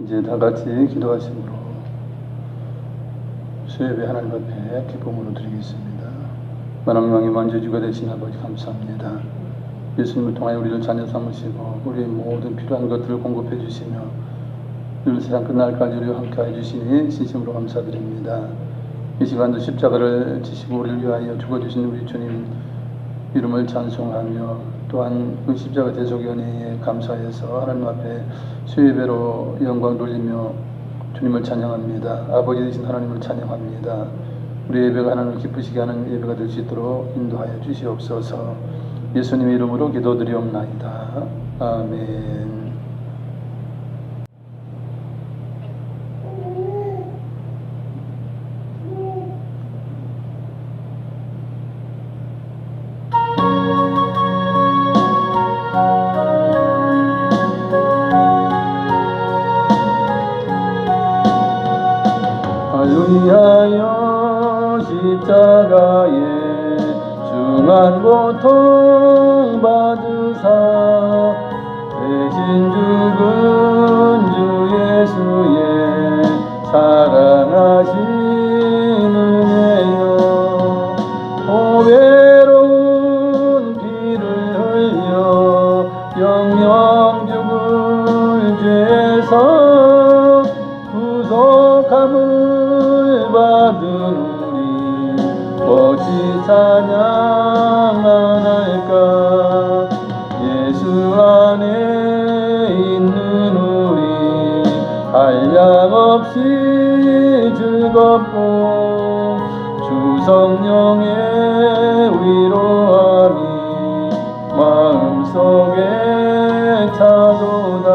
이제 다 같이 기도하심으로 수요예배 하나님 앞에 기쁨으로 드리겠습니다. 만왕왕의 만주주가 되신 아버지 감사합니다. 예수님을 통하여 우리를 자녀 삼으시고 우리의 모든 필요한 것들을 공급해 주시며 늘 세상 끝날까지 우리와 함께해 주시니 진심으로 감사드립니다. 이 시간도 십자가를 지시고 우리를 위하여 죽어주신 우리 주님 이름을 찬송하며 또한 그 십자가 대속연회에 감사해서 하나님 앞에 수요예배로 영광 돌리며 주님을 찬양합니다. 아버지 되신 하나님을 찬양합니다. 우리 예배가 하나님을 기쁘시게 하는 예배가 될 수 있도록 인도하여 주시옵소서. 예수님의 이름으로 기도드리옵나이다. 아멘. 위하여 십자가에 중한 고통 받으사 대신 죽은 주 예수의 사랑하시는 은혜여 보배로운 피를 흘려 영영 죽을 죄에서 구속함을 받은 우리 어찌 찬양하나이까. 예수 안에 있는 우리 한량없이 즐겁고 주 성령의 위로함이 마음속에 차도다.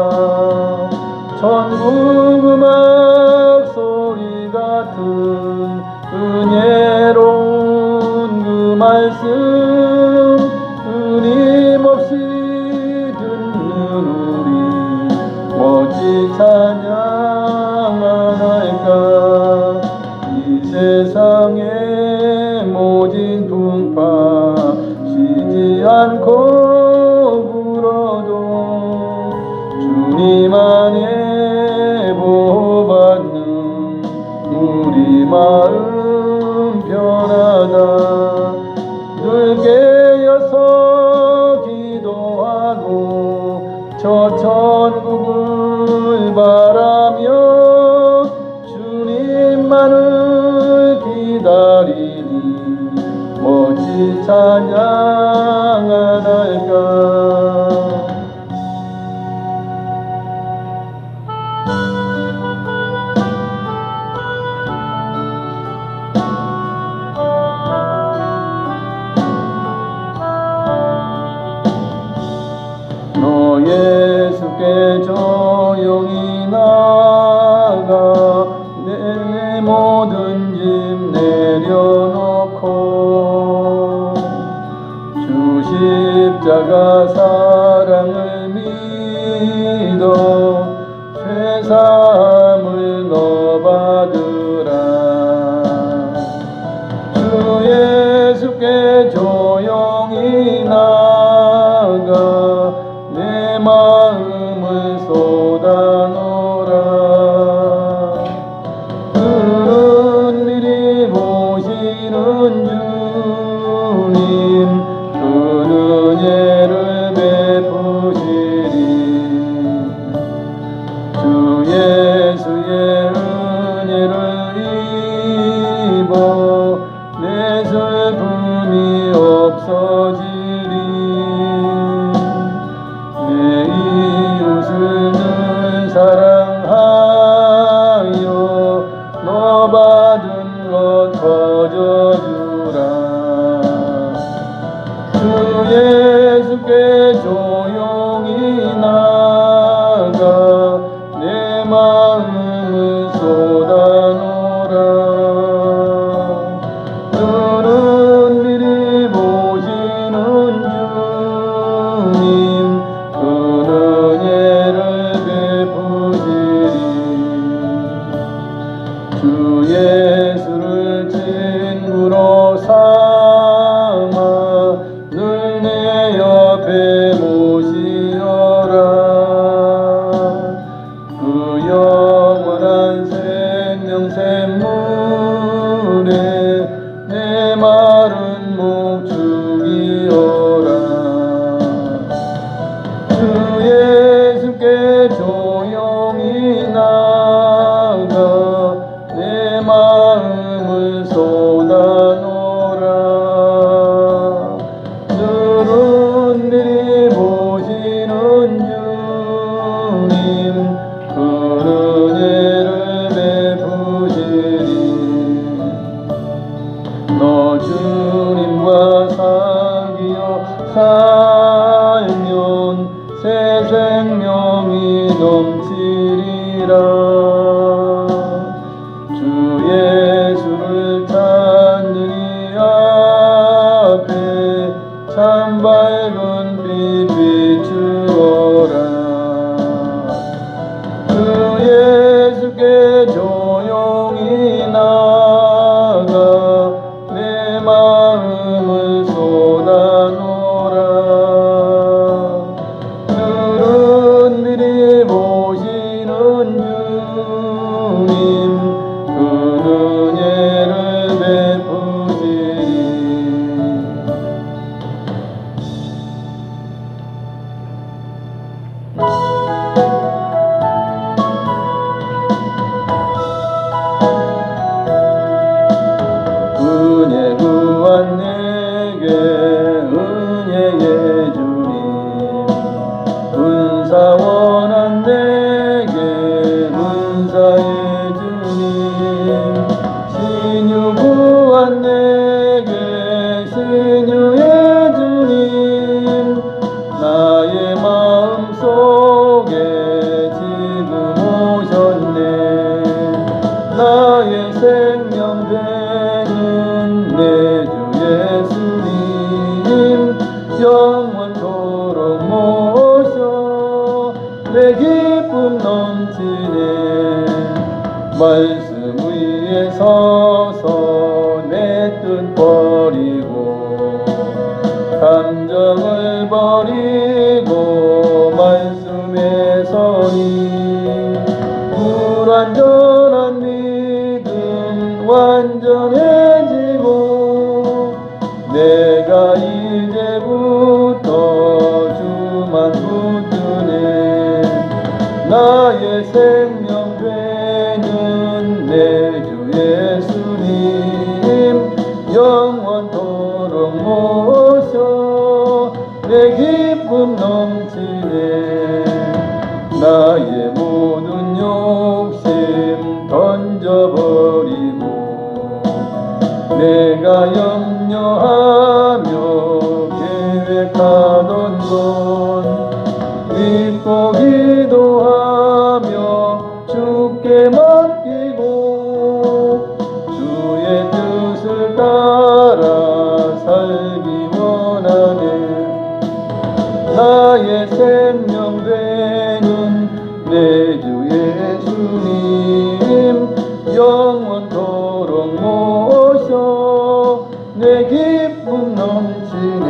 천국 음악 소리 같은 은혜로운 그 말씀 끊임없이 듣는 우리 멋지 찬양하나이까. 이 세상의 모진 풍파 쉬지 않고 불어도 주님 안에 보호받는 우리 마음 편하다. 늘 깨어서 기도하고 저 천국을 바라며 주님만을 기다리니 멋지 찬양하나이까. 예수께 조용히 나가 내 모든 짐 내려놓고 주 십자가 사랑을 믿어 죄사함을 너 받으라. 주 예수께 조용히 나가 내 마음을 쏟아놓으라. 은밀히 보시는 주님 그 은혜를 베푸시리. 주 예수의 은혜를 입어 내 슬픔이 없어지리. 내 이웃을 늘 사랑하여 너 받은 것 거저주라. 주 예수께 조용히 나가 내 마음을 쏟아놓으라. 너 주님과 사귀어 살면 새 생명이 넘치리라. 주 예수를 찾는 이 앞에 참 밝은 빛 비추어라. 주 예수께 조용히 나가 내 마음을 쏟아놓으라. 늘은 미리 보시는 주님 그 은혜를 베푸시리. 은혜 구한 내게 은혜의 주님, 은사 원한 내게 은사의 주님, 신유 구한 내게 신유의 주님, 나의 마음속에 지금 오셨네. 나의 생명 되는 내 주 예수님, 영원토록 모셔 내 기쁨 넘치네. 말씀 위에 서서 내 뜻 버리고 감정을 버리고 말씀에 서니 불완전한 믿음 완전해지고 내가 이제부터 주만 붙드네. 나의 생명 되는 내 주 예수님, 영원토록 모셔 내 기쁨 넘치네. 나의 모든 욕심 던져버리고 내가 염려하며 계획하던 건 믿고 기도하며 주께 맡기고 주의 뜻을 따라 살기 원하네. 나의 생명 되는 내 주 예수님, 영원토록 모셔 내 기쁨 넘치네.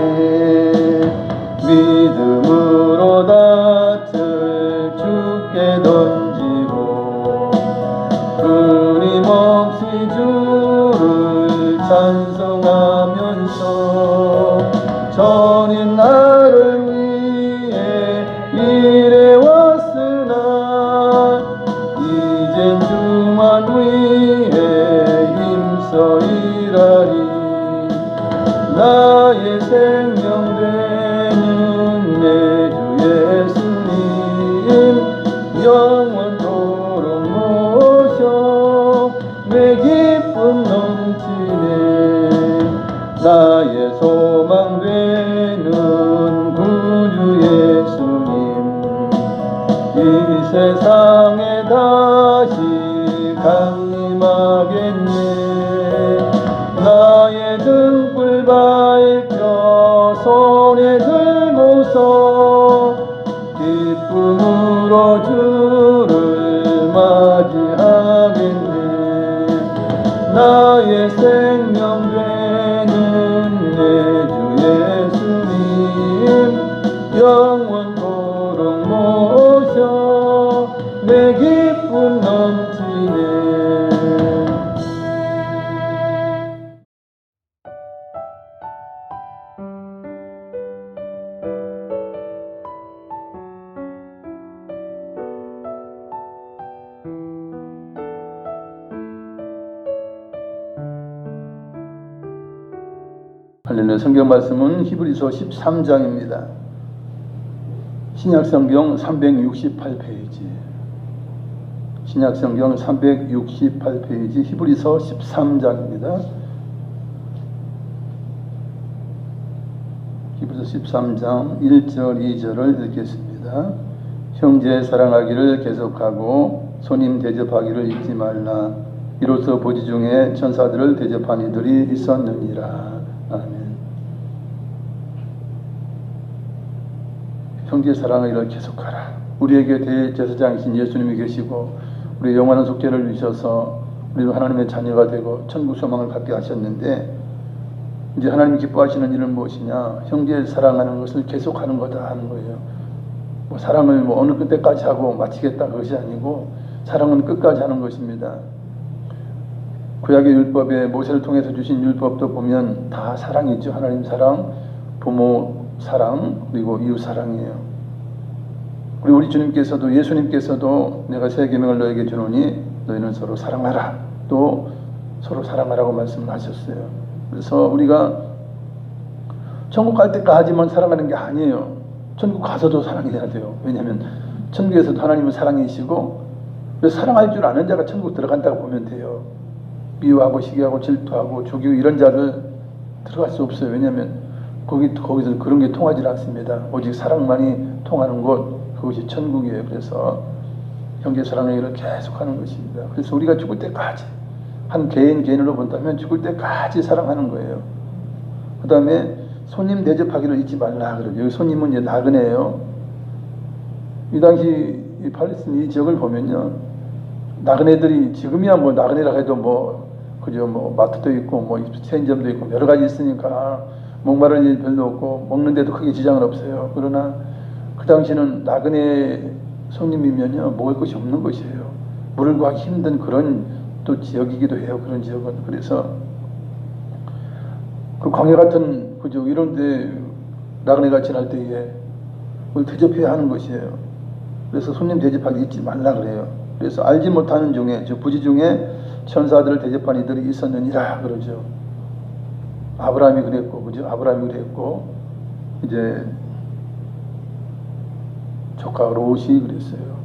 믿음으로 닻을 주께 던지고 끊임없이 주를 찬송하면서 전인 나를 위해 일해왔으나 이젠 주만 위해 힘써 일하리. 나의 생명 되는 내 주 예수님, 영원토록 모셔 내 기쁨 넘치네. 나의 소망 되는 구주 예수님, 이 세상에 다시 강림하겠네. 나의 등불 밝혀 손에 들고서 기쁨으로 주를 맞이하겠네. 나의 생명 되는 내 주 예수님, 영원토록 모셔 내 기쁨 넘치네. 할렐루야. 성경 말씀은 히브리서 13장입니다. 신약성경 368페이지. 신약성경 368페이지 히브리서 13장입니다. 히브리서 13장 1절 2절을 읽겠습니다. 형제 사랑하기를 계속하고 손님 대접하기를 잊지 말라. 이로써 보지 중에 천사들을 대접한 이들이 있었느니라. 아멘. 형제 사랑하기를 계속하라. 우리에게 대제사장이신 예수님이 계시고 우리 영원한 속죄를 주셔서 우리도 하나님의 자녀가 되고 천국 소망을 갖게 하셨는데, 이제 하나님이 기뻐하시는 일은 무엇이냐? 형제를 사랑하는 것을 계속하는 거다 하는 거예요. 뭐 사랑을 뭐 어느 끝까지 하고 마치겠다 그것이 아니고, 사랑은 끝까지 하는 것입니다. 구약의 율법에 모세를 통해서 주신 율법도 보면 다 사랑이죠. 하나님 사랑, 부모 사랑, 그리고 이웃 사랑이에요. 그리고 우리 주님께서도, 예수님께서도 내가 새 계명을 너에게 주노니 너희는 서로 사랑하라, 또 서로 사랑하라고 말씀을 하셨어요. 그래서 우리가 천국 갈 때까지만 사랑하는 게 아니에요. 천국 가서도 사랑해야 돼요. 왜냐하면 천국에서도 하나님은 사랑이시고, 그래서 사랑할 줄 아는 자가 천국 들어간다고 보면 돼요. 미워하고 시기하고 질투하고 조기고 이런 자를 들어갈 수 없어요. 왜냐하면 거기서 그런 게 통하지 않습니다. 오직 사랑만이 통하는 곳, 그것이 천국이에요. 그래서 형제 사랑하기를 계속하는 것입니다. 그래서 우리가 죽을 때까지, 한 개인으로 본다면 죽을 때까지 사랑하는 거예요. 그 다음에 손님 대접하기를 잊지 말라 그래요. 여기 손님은 이제 나그네예요. 이 당시 이 팔레스틴 이 지역을 보면요, 나그네들이 지금이야 뭐 나그네라 해도 뭐 그죠, 뭐 마트도 있고 뭐 체인점도 있고 여러 가지 있으니까 목마를 일 별로 없고 먹는데도 크게 지장은 없어요. 그러나 그 당시는 나그네 손님이면요 먹을 것이 없는 것이에요. 물을 구하기 힘든 그런 또 지역이기도 해요. 그런 지역은. 그래서 그 광야 같은 그죠 이런데 나그네가 지날 때에 그걸 대접해야 하는 것이에요. 그래서 손님 대접하기 잊지 말라 그래요. 그래서 알지 못하는 중에, 저 부지 중에 천사들을 대접한 이들이 있었느니라 그러죠. 아브라함이 그랬고, 그죠? 아브라함이 그랬고, 이제 조카 롯이 그랬어요.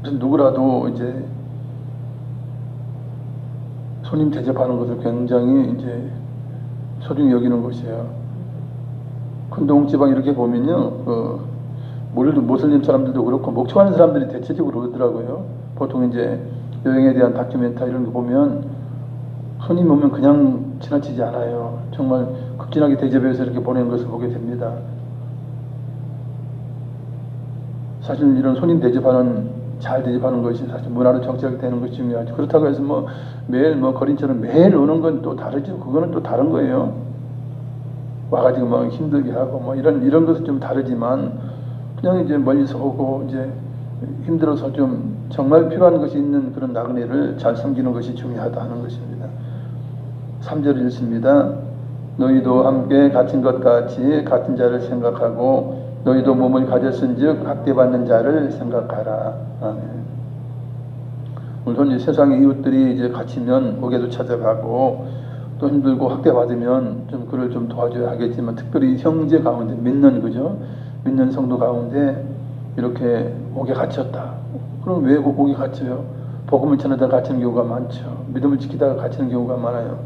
그래서 누구라도 이제 손님 대접하는 것을 굉장히 이제 소중히 여기는 것이에요. 큰 동지방 이렇게 보면요, 모슬림 사람들도 그렇고 목초하는 사람들이 대체적으로 그러더라고요. 보통 이제 여행에 대한 다큐멘터리 이런 거 보면 손님 오면 그냥 지나치지 않아요. 정말 극진하게 대접해서 이렇게 보내는 것을 보게 됩니다. 사실 이런 손님 잘 대접하는 것이 사실 문화로 정착이 되는 것이 중요하죠. 그렇다고 해서 뭐 매일 뭐 거린처럼 매일 오는 건 또 다르죠. 그거는 또 다른 거예요. 와가지고 막 힘들게 하고 뭐 이런 것은 좀 다르지만, 그냥 이제 멀리서 오고 이제 힘들어서 좀 정말 필요한 것이 있는 그런 나그네를 잘 섬기는 것이 중요하다 하는 것입니다. 3절 읽습니다. 너희도 함께 갇힌 것 같이 같은 자를 생각하고 너희도 몸을 가졌은즉 학대받는 자를 생각하라. 아멘. 물론 이제 세상의 이웃들이 이제 갇히면 옥에도 찾아가고 또 힘들고 학대받으면 좀 그를 좀 도와줘야 하겠지만, 특별히 형제 가운데 믿는 성도 가운데 이렇게 옥에 갇혔다. 그럼 왜 옥에 갇혀요? 복음을 전하다가 갇히는 경우가 많죠. 믿음을 지키다가 갇히는 경우가 많아요.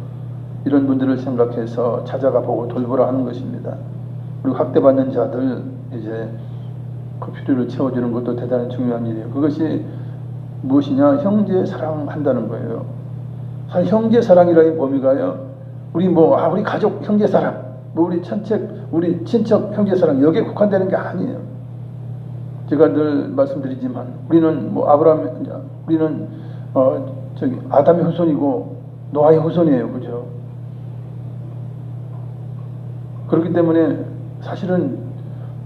이런 분들을 생각해서 찾아가 보고 돌보라 하는 것입니다. 그리고 학대받는 자들 이제 그 필요를 채워주는 것도 대단히 중요한 일이에요. 그것이 무엇이냐? 형제 사랑한다는 거예요. 사실 형제 사랑이라는 범위가요, 우리 가족 형제 사랑, 우리 친척 형제 사랑, 여기에 국한되는 게 아니에요. 제가 늘 말씀드리지만 우리는 우리는 아담의 후손이고 노아의 후손이에요. 그죠? 그렇기 때문에 사실은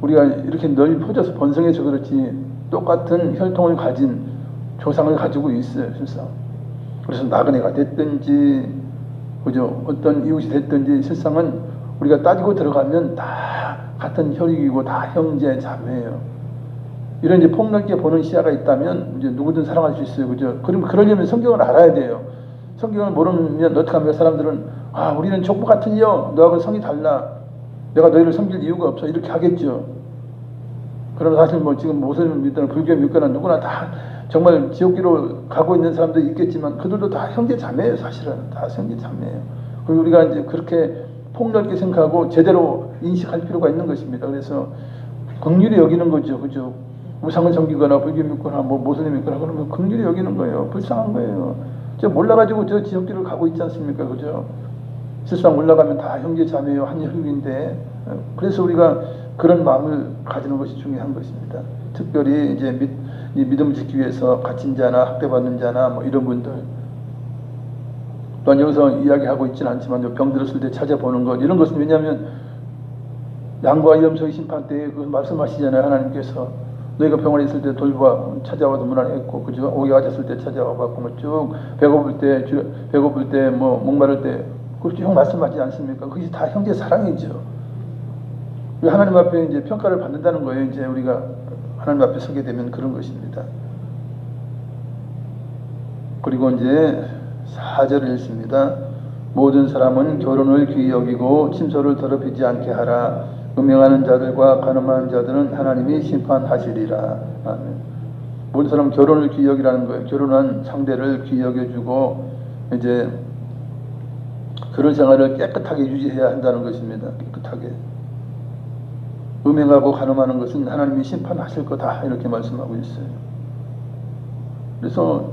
우리가 이렇게 널리 퍼져서 번성해서 그렇지 똑같은 혈통을 가진 조상을 가지고 있어요. 실상. 그래서 나그네가 됐든지 그죠, 어떤 이웃이 됐든지 실상은 우리가 따지고 들어가면 다 같은 혈육이고 다 형제 자매예요. 이런 이제 폭넓게 보는 시야가 있다면 이제 누구든 사랑할 수 있어요. 그죠? 그러려면 성경을 알아야 돼요. 성경을 모르면 어떻게 하면 사람들은 우리는 족보 같으려 너하고 성이 달라, 내가 너희를 섬길 이유가 없어, 이렇게 하겠죠. 그러나 사실 뭐 지금 모슬림을 믿거나 불교 믿거나 누구나 다 정말 지옥기로 가고 있는 사람들이 있겠지만 그들도 다 형제 자매예요. 사실은 다 형제 자매예요. 그리고 우리가 이제 그렇게 폭넓게 생각하고 제대로 인식할 필요가 있는 것입니다. 그래서 긍휼히 여기는 거죠. 그죠? 우상을 섬기거나 불교 믿거나 뭐 모슬림 믿거나 그러면 긍휼히 여기는 거예요. 불쌍한 거예요. 저 몰라가지고 저 지옥길을 가고 있지 않습니까? 그죠? 실상 올라가면 다 형제 자매요 한 혈육인데, 그래서 우리가 그런 마음을 가지는 것이 중요한 것입니다. 특별히 이제 믿음을 지키기 위해서 갇힌 자나 학대받는 자나 뭐 이런 분들, 또한 여기서 이야기하고 있지는 않지만 병 들었을 때 찾아보는 것, 이런 것은 왜냐하면 양과 염소의 심판 때에 그 말씀하시잖아요. 하나님께서 너희가 병원에 있을 때 돌봐 찾아와도 문 안에 있고, 그죠? 오게 가졌을 때 찾아와갖고 뭐 쭉 배고플 때 뭐 목마를 때 그렇게 형 말씀하지 않습니까? 그게 다 형제 사랑이죠. 하나님 앞에 이제 평가를 받는다는 거예요. 이제 우리가 하나님 앞에 서게 되면 그런 것입니다. 그리고 이제 4절을 읽습니다. 모든 사람은 결혼을 귀히 여기고 침소를 더럽히지 않게 하라. 음행하는 자들과 간음하는 자들은 하나님이 심판하시리라. 아멘. 모든 사람 결혼을 귀히 여기라는 거예요. 결혼한 상대를 귀히 여겨주고 이제 결혼 생활을 깨끗하게 유지해야 한다는 것입니다. 깨끗하게. 음행하고 간음하는 것은 하나님이 심판하실 거다, 이렇게 말씀하고 있어요. 그래서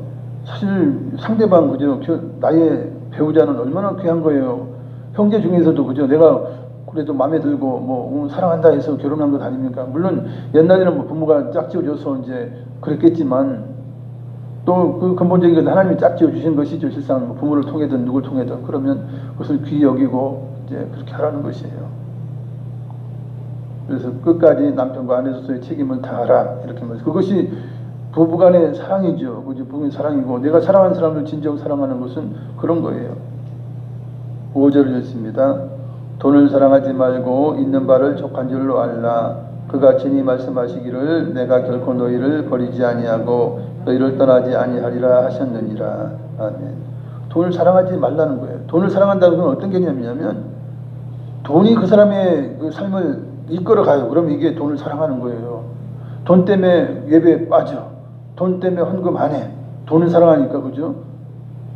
사실 상대방, 그죠? 나의 배우자는 얼마나 귀한 거예요. 형제 중에서도, 그죠? 내가 그래도 마음에 들고 뭐 사랑한다 해서 결혼한 것 아닙니까? 물론 옛날에는 뭐 부모가 짝지어줘서 이제 그랬겠지만, 또 그 근본적인 것은 하나님이 짝지어 주신 것이죠. 실상 뭐 부모를 통해든 누굴 통해든. 그러면 그것을 귀히 여기고 이제 그렇게 하라는 것이에요. 그래서 끝까지 남편과 아내로서의 책임을 다하라, 이렇게 말해서 그것이 부부간의 사랑이죠. 그죠? 부부의 사랑이고, 내가 사랑하는 사람을 진정 사랑하는 것은 그런 거예요. 5절을 읽습니다. 돈을 사랑하지 말고 있는 바를 족한 줄로 알라. 그가 친히 말씀하시기를 내가 결코 너희를 버리지 아니하고 너희를 떠나지 아니하리라 하셨느니라. 아멘. 돈을 사랑하지 말라는 거예요. 돈을 사랑한다는 건 어떤 개념이냐면, 돈이 그 사람의 그 삶을 이끌어가요. 그럼 이게 돈을 사랑하는 거예요. 돈 때문에 예배에 빠져. 돈 때문에 헌금 안 해. 돈을 사랑하니까, 그죠?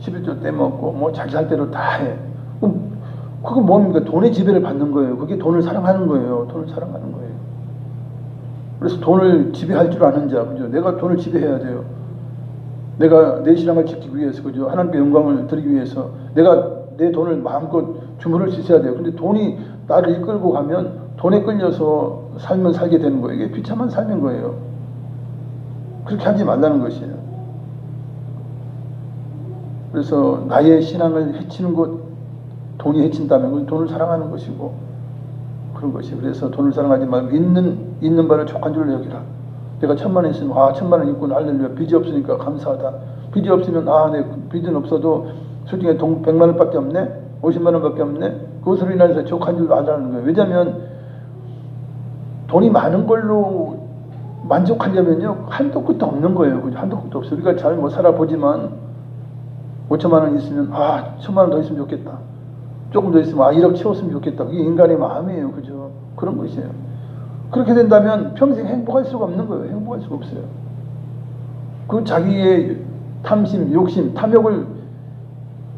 11조 떼먹고 뭐 자기 살 대로 다 해. 그건 뭡니까? 돈의 지배를 받는 거예요. 그게 돈을 사랑하는 거예요. 돈을 사랑하는 거예요. 그래서 돈을 지배할 줄 아는 자, 그죠? 내가 돈을 지배해야 돼요. 내가 내 신앙을 지키기 위해서, 그죠? 하나님께 영광을 드리기 위해서 내가 내 돈을 마음껏 주무를 수 있어야 돼요. 근데 돈이 나를 이끌고 가면 돈에 끌려서 삶을 살게 되는 거예요. 이게 비참한 삶인 거예요. 그렇게 하지 말라는 것이에요. 그래서 나의 신앙을 해치는 것, 돈이 해친다면 그건 돈을 사랑하는 것이고 그런 것이. 그래서 돈을 사랑하지 말고 있는 바를 족한 줄로 여기라. 내가 1,000만 원 있으면 1,000만 원 있구나, 할렐루야. 빚이 없으니까 감사하다. 빚이 없으면 내 빚은 없어도 솔직히 돈 100만 원밖에 없네, 50만 원밖에 없네, 그것으로 인해서 족한 줄로 알라는 거예요. 왜냐하면 돈이 많은 걸로 만족하려면요, 한도 끝도 없는 거예요. 한도 끝도 없어요. 우리가 잘 못 살아보지만 5천만 원 있으면 1,000만 원 더 있으면 좋겠다. 조금 더 있으면 1억 채웠으면 좋겠다. 그게 인간의 마음이에요. 그죠? 그런 것이에요. 그렇게 된다면 평생 행복할 수가 없는 거예요. 행복할 수가 없어요. 그 자기의 탐심, 욕심, 탐욕을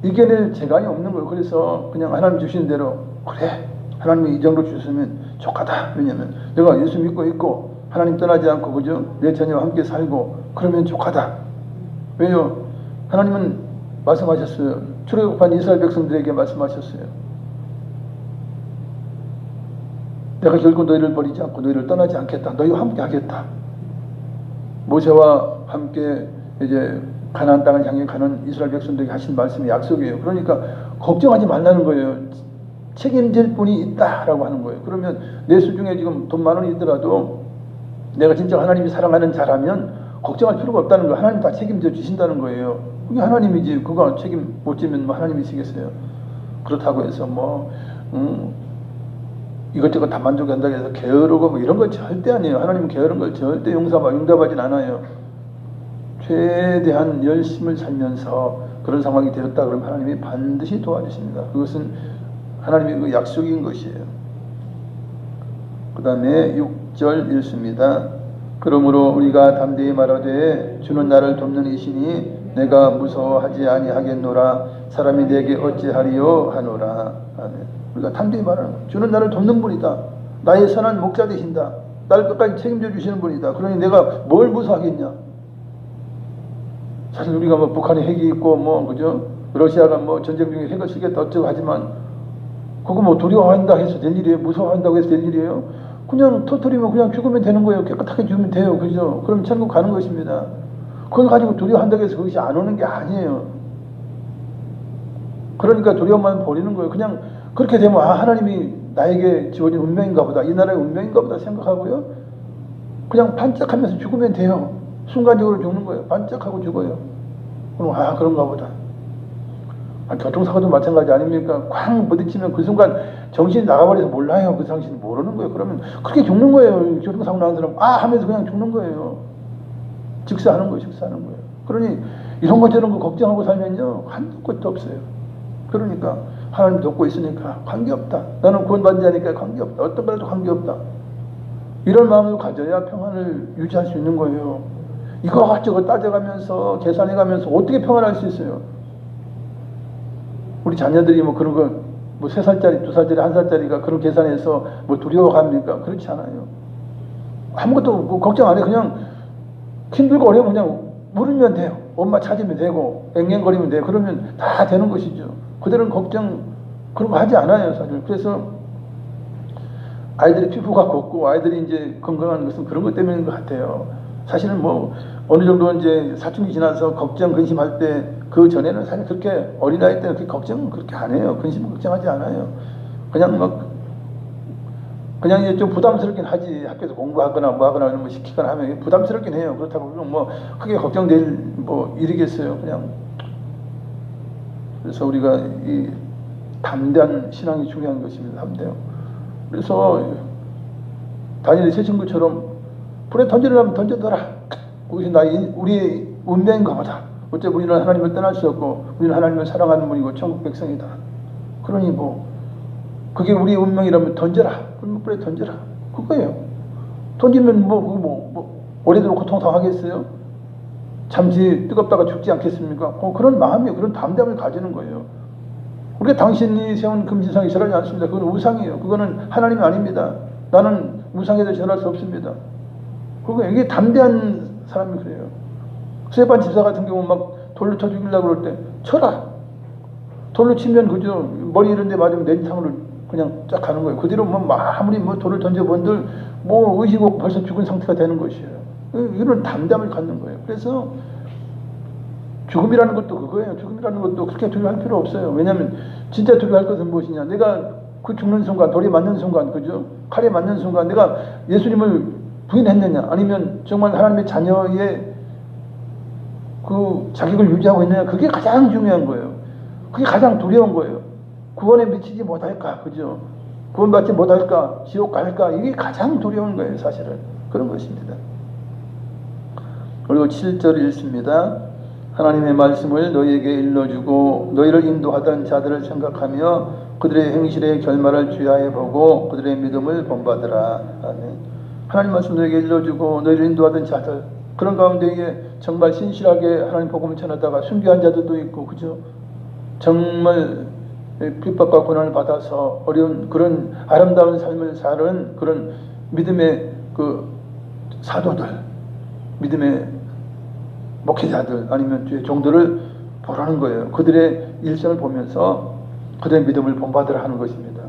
이겨낼 재간이 없는 거예요. 그래서 그냥 하나님 주시는 대로, 그래, 하나님이 이 정도 주시면 족하다. 왜냐면 내가 예수 믿고 있고 하나님 떠나지 않고, 그죠? 내 자녀와 함께 살고 그러면 족하다. 왜요? 하나님은 말씀하셨어요. 출애굽한 이스라엘 백성들에게 말씀하셨어요. 내가 결코 너희를 버리지 않고 너희를 떠나지 않겠다. 너희와 함께 하겠다. 모세와 함께 이제 가나안 땅을 향해 가는 이스라엘 백성들에게 하신 말씀이 약속이에요. 그러니까 걱정하지 말라는 거예요. 책임질 분이 있다라고 하는 거예요. 그러면 내 수중에 지금 돈 10,000원이 있더라도 내가 진짜 하나님이 사랑하는 자라면 걱정할 필요가 없다는 거예요. 하나님 다 책임져 주신다는 거예요. 그게 하나님이지. 그거 책임 못 지면 뭐 하나님이시겠어요. 그렇다고 해서 이것저것 다 만족한다고 해서 게으르고 뭐 이런 거 절대 아니에요. 하나님은 게으른 걸 절대 용납하진 않아요. 최대한 열심을 살면서 그런 상황이 되었다 그러면 하나님이 반드시 도와주십니다. 그것은 하나님의 그 약속인 것이에요. 그 다음에 6절 읽습니다. 그러므로 우리가 담대히 말하되 주는 나를 돕는 이시니 내가 무서워하지 아니하겠노라. 사람이 내게 어찌하리요 하노라. 아멘. 우리가 담대히 말하는 거예요. 주는 나를 돕는 분이다. 나의 선한 목자 되신다. 나를 끝까지 책임져 주시는 분이다. 그러니 내가 뭘 무서워하겠냐. 사실 우리가 뭐 북한에 핵이 있고 뭐 그죠? 러시아가 뭐 전쟁 중에 핵을 쓰겠다 어쩌고 하지만 그거 뭐 두려워한다 해서 될 일이에요? 무서워한다고 해서 될 일이에요? 그냥 터뜨리면 그냥 죽으면 되는 거예요. 깨끗하게 죽으면 돼요. 그죠? 그럼 천국 가는 것입니다. 그걸 가지고 두려워한다고 해서 그것이 안 오는 게 아니에요. 그러니까 두려움만 버리는 거예요. 그냥 그렇게 되면 아 하나님이 나에게 지어진 운명인가 보다. 이 나라의 운명인가 보다 생각하고요. 그냥 반짝하면서 죽으면 돼요. 순간적으로 죽는 거예요. 반짝하고 죽어요. 그럼 아 그런가 보다. 교통사고도 마찬가지 아닙니까? 쾅 부딪히면 그 순간 정신이 나가버려서 몰라요. 그 당신이 모르는 거예요. 그러면 그렇게 죽는 거예요. 교통사고 나는 사람 아 하면서 그냥 죽는 거예요. 즉사하는 거예요. 즉사하는 거예요. 그러니 이런 거 저런 거 걱정하고 살면요 한도 끝도 없어요. 그러니까 하나님 돕고 있으니까 관계없다. 나는 구원받은 자니까 관계없다. 어떤 거라도 관계없다. 이런 마음을 가져야 평안을 유지할 수 있는 거예요. 이거저거 따져가면서 계산해가면서 어떻게 평안할 수 있어요? 우리 자녀들이 뭐 그런 거 뭐 3살짜리, 2살짜리, 1살짜리가 그런 계산해서 뭐 두려워합니까? 그렇지 않아요. 아무것도 뭐 걱정 안 해. 그냥 힘들고 어려우면 그냥 물으면 돼요. 엄마 찾으면 되고 앵앵거리면 돼요. 그러면 다 되는 것이죠. 그들은 걱정 그런 거 하지 않아요, 사실. 그래서 아이들이 피부가 곱고 아이들이 이제 건강한 것은 그런 것 때문인 것 같아요. 사실은 뭐 어느 정도 이제 사춘기 지나서 걱정, 근심할 때 그 전에는 사실 그렇게 어린아이 때는 그렇게 걱정은 그렇게 안 해요. 근심 걱정하지 않아요. 그냥 막 그냥 이제 좀 부담스럽긴 하지. 학교에서 공부하거나 뭐 하거나 이런 거 시키거나 하면 부담스럽긴 해요. 그렇다고 뭐 크게 걱정될 뭐 일이겠어요. 그냥 그래서 우리가 이 담대한 신앙이 중요한 것입니다. 담대요. 그래서 다니엘의 세 친구처럼 불에 던지려면 던져둬라. 그것이 우리의 운명인가 보다. 어째 우리는 하나님을 떠날 수 없고 우리는 하나님을 사랑하는 분이고 천국 백성이다. 그러니 뭐 그게 우리의 운명이라면 던져라. 그러면 불에 던져라. 그거예요. 던지면 뭐 오래도록 고통당하겠어요? 잠시 뜨겁다가 죽지 않겠습니까? 그런 마음이에요. 그런 담대함을 가지는 거예요. 우리가 당신이 세운 금신상에 절하지 않습니다. 그건 우상이에요. 그거는 하나님이 아닙니다. 나는 우상에도 절할 수 없습니다. 이게 담대한 사람이 그래요. 스테반 집사 같은 경우 막 돌로 쳐 죽이려고 그럴 때 쳐라. 돌로 치면 그저 머리 이런 데 맞으면 내지상으로 그냥 쫙 가는 거예요. 그 뒤로 뭐 아무리 뭐 돌을 던져본들 뭐 의식 없고 벌써 죽은 상태가 되는 것이에요. 이런 담담을 갖는 거예요. 그래서 죽음이라는 것도 그거예요. 죽음이라는 것도 그렇게 두려워할 필요 없어요. 왜냐하면 진짜 두려워할 것은 무엇이냐. 내가 그 죽는 순간, 돌에 맞는 순간, 그죠? 칼에 맞는 순간 내가 예수님을 부인했느냐 아니면 정말 하나님의 자녀의 그 자격을 유지하고 있느냐. 그게 가장 중요한 거예요. 그게 가장 두려운 거예요. 구원에 미치지 못할까, 그죠? 구원받지 못할까, 지옥 갈까, 이게 가장 두려운 거예요, 사실은. 그런 것입니다. 그리고 7절 읽습니다. 하나님의 말씀을 너희에게 일러주고 너희를 인도하던 자들을 생각하며 그들의 행실의 결말을 주의하여 보고 그들의 믿음을 본받으라. 아멘. 하나님 말씀 너희에게 일러주고 너희를 인도하던 자들, 그런 가운데에 정말 신실하게 하나님 복음을 전하다가 순교한 자들도 있고, 그죠? 정말 핍박과 고난을 받아서 어려운 그런 아름다운 삶을 사는 그런 믿음의 그 사도들, 믿음의 목회자들 아니면 뒤에 종들을 보라는 거예요. 그들의 일생을 보면서 그들의 믿음을 본받으라 하는 것입니다.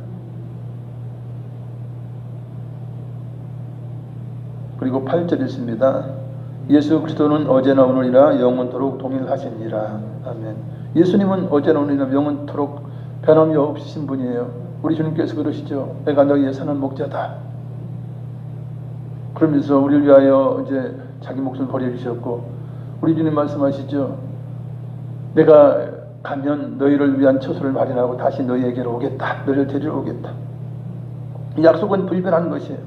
그리고 8절 있습니다. 예수 그리스도는 어제나 오늘이나 영원토록 동일하시니라. 아멘. 예수님은 어제나 오늘이나 영원토록 변함이 없으신 분이에요. 우리 주님께서 그러시죠. 내가 너희의 선한 목자다. 그러면서 우리를 위하여 이제 자기 목숨을 버려주셨고, 우리 주님 말씀하시죠. 내가 가면 너희를 위한 처소를 마련하고 다시 너희에게로 오겠다. 너희를 데리러 오겠다. 이 약속은 불변한 것이에요.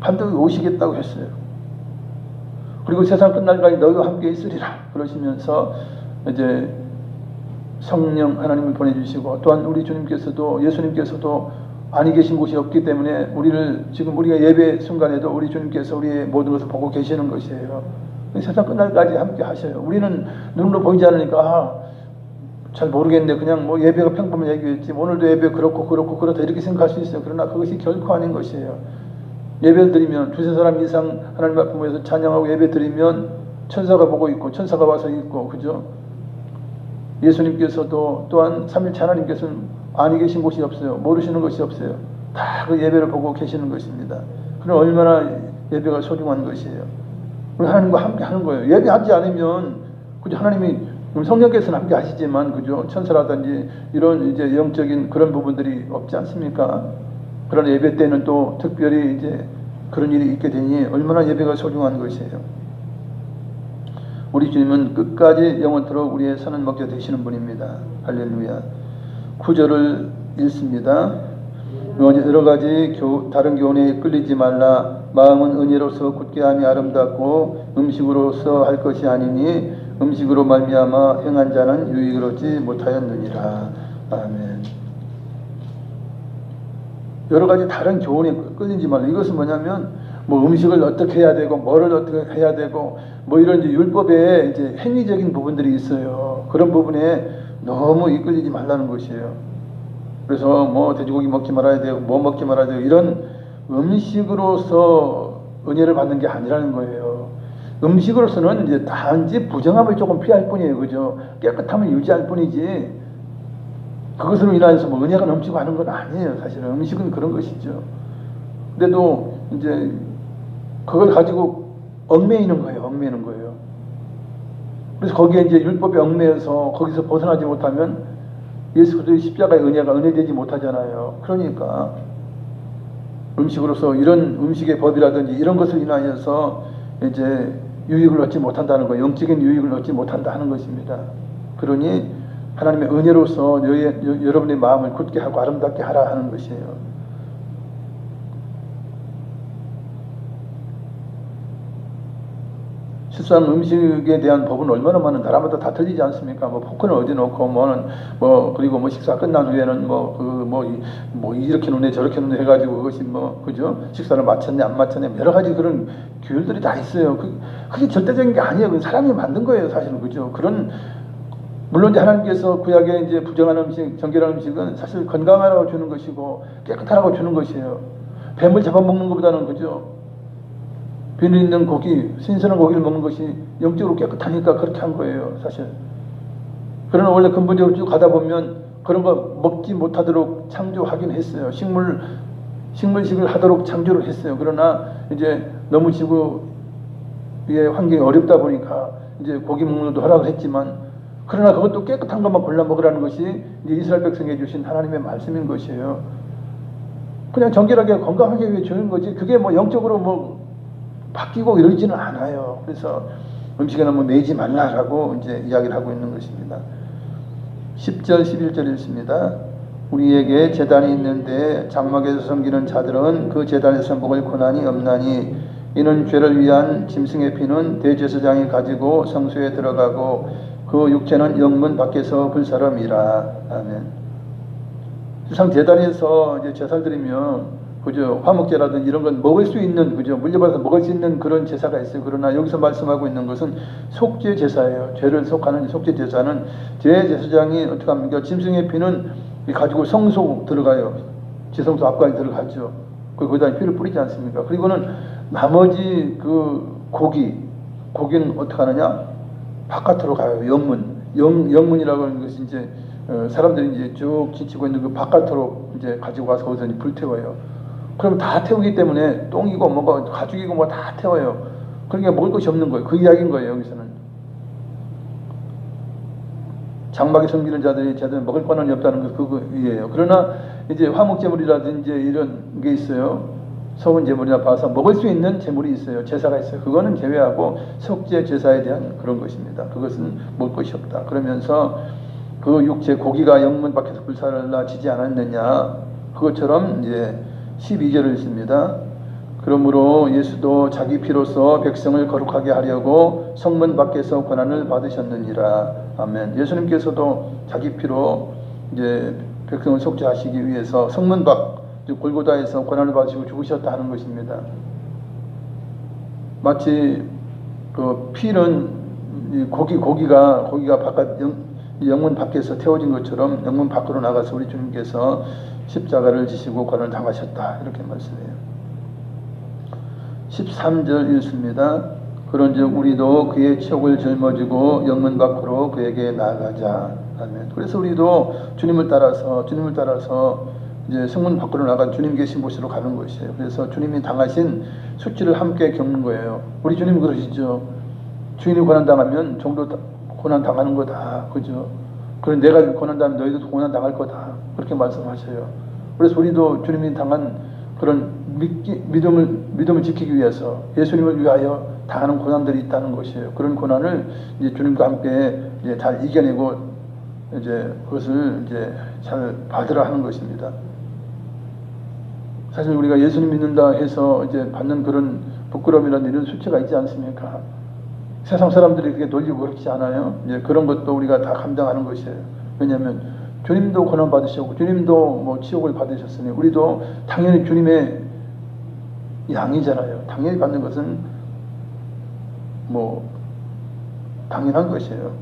반드시 오시겠다고 했어요. 그리고 세상 끝날까지 너희와 함께 있으리라 그러시면서 이제 성령 하나님을 보내주시고, 또한 우리 주님께서도 예수님께서도 아니 계신 곳이 없기 때문에 우리를 지금 우리가 예배 순간에도 우리 주님께서 우리의 모든 것을 보고 계시는 것이에요. 세상 끝날까지 함께 하셔요. 우리는 눈으로 보이지 않으니까 잘 모르겠는데 그냥 뭐 예배가 평범한 얘기였지 오늘도 예배 그렇고 그렇다 이렇게 생각할 수 있어요. 그러나 그것이 결코 아닌 것이에요. 예배를 드리면 두세 사람 이상 하나님 앞에 모여서 찬양하고 예배 드리면 천사가 보고 있고 천사가 와서 있고 그죠? 예수님께서도 또한 삼일체 하나님께서는 아니 계신 곳이 없어요. 모르시는 것이 없어요. 다 그 예배를 보고 계시는 것입니다. 그럼 얼마나 예배가 소중한 것이에요. 하나님과 함께 하는 거예요. 예배하지 않으면 그죠? 하나님이 성령께서는 함께 하시지만 그죠? 천사라든지 이런 이제 영적인 그런 부분들이 없지 않습니까? 그런 예배 때는 또 특별히 이제 그런 일이 있게 되니 얼마나 예배가 소중한 것이에요. 우리 주님은 끝까지 영원토록 우리의 선을 먹게 되시는 분입니다. 할렐루야. 9절을 읽습니다. 여러 가지 다른 교훈에 끌리지 말라. 마음은 은혜로서 굳게함이 아름답고 음식으로서 할 것이 아니니 음식으로 말미암아 행한 자는 유익을 얻지 못하였느니라. 아멘. 여러 가지 다른 교훈에 끌리지 말라. 이것은 뭐냐면 뭐 음식을 어떻게 해야 되고 뭐를 어떻게 해야 되고 뭐 이런 이제 율법에 이제 행위적인 부분들이 있어요. 그런 부분에 너무 이끌리지 말라는 것이에요. 그래서 뭐 돼지고기 먹지 말아야 되고 뭐 먹지 말아야 되고 이런 음식으로서 은혜를 받는 게 아니라는 거예요. 음식으로서는 이제 단지 부정함을 조금 피할 뿐이에요. 그죠? 깨끗함을 유지할 뿐이지 그것으로 인하여서 뭐 은혜가 넘치고 하는 건 아니에요. 사실은 음식은 그런 것이죠. 근데도 이제 그걸 가지고 얽매이는 거예요. 얽매이는 거예요. 그래서 거기에 이제 율법에 얽매여서 거기서 벗어나지 못하면 예수 그리스도의 십자가의 은혜가 은혜되지 못하잖아요. 그러니까 음식으로서 이런 음식의 법이라든지 이런 것을 인하여서 이제 유익을 얻지 못한다는 거예요. 영적인 유익을 얻지 못한다 하는 것입니다. 그러니 하나님의 은혜로서 여러분의 마음을 굳게 하고 아름답게 하라 하는 것이에요. 실상 음식에 대한 법은 얼마나 많은 나라마다 다 틀리지 않습니까? 뭐 포크는 어디 놓고 그리고 뭐 식사 끝난 후에는 이렇게 놓네 저렇게 놓네 해가지고 그것이 그죠? 식사를 마쳤네 안 마쳤네 여러 가지 그런 규율들이 다 있어요. 그게 절대적인 게 아니에요. 그건 사람이 만든 거예요, 사실은. 그죠? 물론 이제 하나님께서 구약에 이제 부정한 음식, 정결한 음식은 사실 건강하라고 주는 것이고 깨끗하라고 주는 것이에요. 뱀을 잡아먹는 것보다는 그죠? 비늘 있는 고기, 신선한 고기를 먹는 것이 영적으로 깨끗하니까 그렇게 한 거예요, 사실. 그러나 원래 근본적으로 쭉 가다 보면 그런 거 먹지 못하도록 창조하긴 했어요. 식물식을 하도록 창조를 했어요. 그러나 이제 너무 지구의 환경이 어렵다 보니까 이제 고기 먹는 것도 허락을 했지만 그러나 그것도 깨끗한 것만 골라 먹으라는 것이 이제 이스라엘 백성에 주신 하나님의 말씀인 것이에요. 그냥 정결하게 건강하게 위해 주는 거지 그게 뭐 영적으로 바뀌고 이러지는 않아요. 그래서 음식에 너무 매이지 말라라고 이제 이야기를 하고 있는 것입니다. 10절 11절 읽습니다. 우리에게 제단이 있는데 장막에서 섬기는 자들은 그 제단에서 먹을 고난이 없나니 이는 죄를 위한 짐승의 피는 대제사장이 가지고 성소에 들어가고 그 육체는 영문 밖에서 불사름이라. 아멘. 세상 제단에서 이제 제사를 드리면 그죠? 화목제라든지 이런 건 먹을 수 있는 그죠? 물려받아서 먹을 수 있는 그런 제사가 있어요. 그러나 여기서 말씀하고 있는 것은 속죄 제사예요. 죄를 속하는 속죄 제사는 제사장이 어떻게 합니까? 짐승의 피는 가지고 성소 들어가요. 지성소 앞까지 들어가죠. 거기다 피를 뿌리지 않습니까? 그리고는 나머지 그 고기는 어떻게 하느냐? 바깥으로 가요. 영문이라고 하는 것이 이제 사람들이 이제 쭉 지치고 있는 그 바깥으로 이제 가지고 와서 거기서 불태워요. 그럼 다 태우기 때문에 똥이고 뭐가 가죽이고 뭐 다 태워요. 그러니까 먹을 것이 없는 거예요. 그 이야기인 거예요. 여기서는 장막에 섬기는 자들이 먹을 권한이 없다는 것 그거예요. 그러나 이제 화목제물이라든지 이런 게 있어요. 소은 제물이나 봐서 먹을 수 있는 제물이 있어요. 제사가 있어요. 그거는 제외하고 속죄 제사에 대한 그런 것입니다. 그것은 먹을 것이 없다. 그러면서 그 육체 고기가 영문 밖에서 불살라지지 않았느냐. 그것처럼 이제 12절을 읽습니다. 그러므로 예수도 자기 피로서 백성을 거룩하게 하려고 성문 밖에서 고난을 받으셨느니라. 아멘. 예수님께서도 자기 피로 이제 백성을 속죄하시기 위해서 성문 밖 골고다에서 고난을 받으시고 죽으셨다 하는 것입니다. 마치 그 피는 고기가 바깥 영문 밖에서 태워진 것처럼 영문 밖으로 나가서 우리 주님께서 십자가를 지시고 고난을 당하셨다 이렇게 말씀해요. 13절 읽습니다. 그런즉 우리도 그의 촉을 짊어지고 영문 밖으로 그에게 나아가자. 아멘. 그래서 우리도 주님을 따라서 이제 성문 밖으로 나가 주님 계신 곳으로 가는 것이에요. 그래서 주님이 당하신 수치를 함께 겪는 거예요. 우리 주님 그러시죠. 주인이 고난 당하면 종도 고난 당하는 거다. 그죠? 그럼 내가 고난 당하면 너희도 고난 당할 거다. 그렇게 말씀하셔요. 그래서 우리도 주님이 당한 그런 믿음을 지키기 위해서 예수님을 위하여 당하는 고난들이 있다는 것이에요. 그런 고난을 이제 주님과 함께 이제 잘 이겨내고 이제 그것을 이제 잘 받으라 하는 것입니다. 사실 우리가 예수님 믿는다 해서 이제 받는 그런 부끄러움이라는 이런 수치가 있지 않습니까? 세상 사람들이 그렇게 놀리고 그렇지 않아요. 이제 그런 것도 우리가 다 감당하는 것이에요. 왜냐하면 주님도 고난 받으셨고 주님도 뭐 치욕을 받으셨으니 우리도 당연히 주님의 양이잖아요. 당연히 받는 것은 뭐 당연한 것이에요.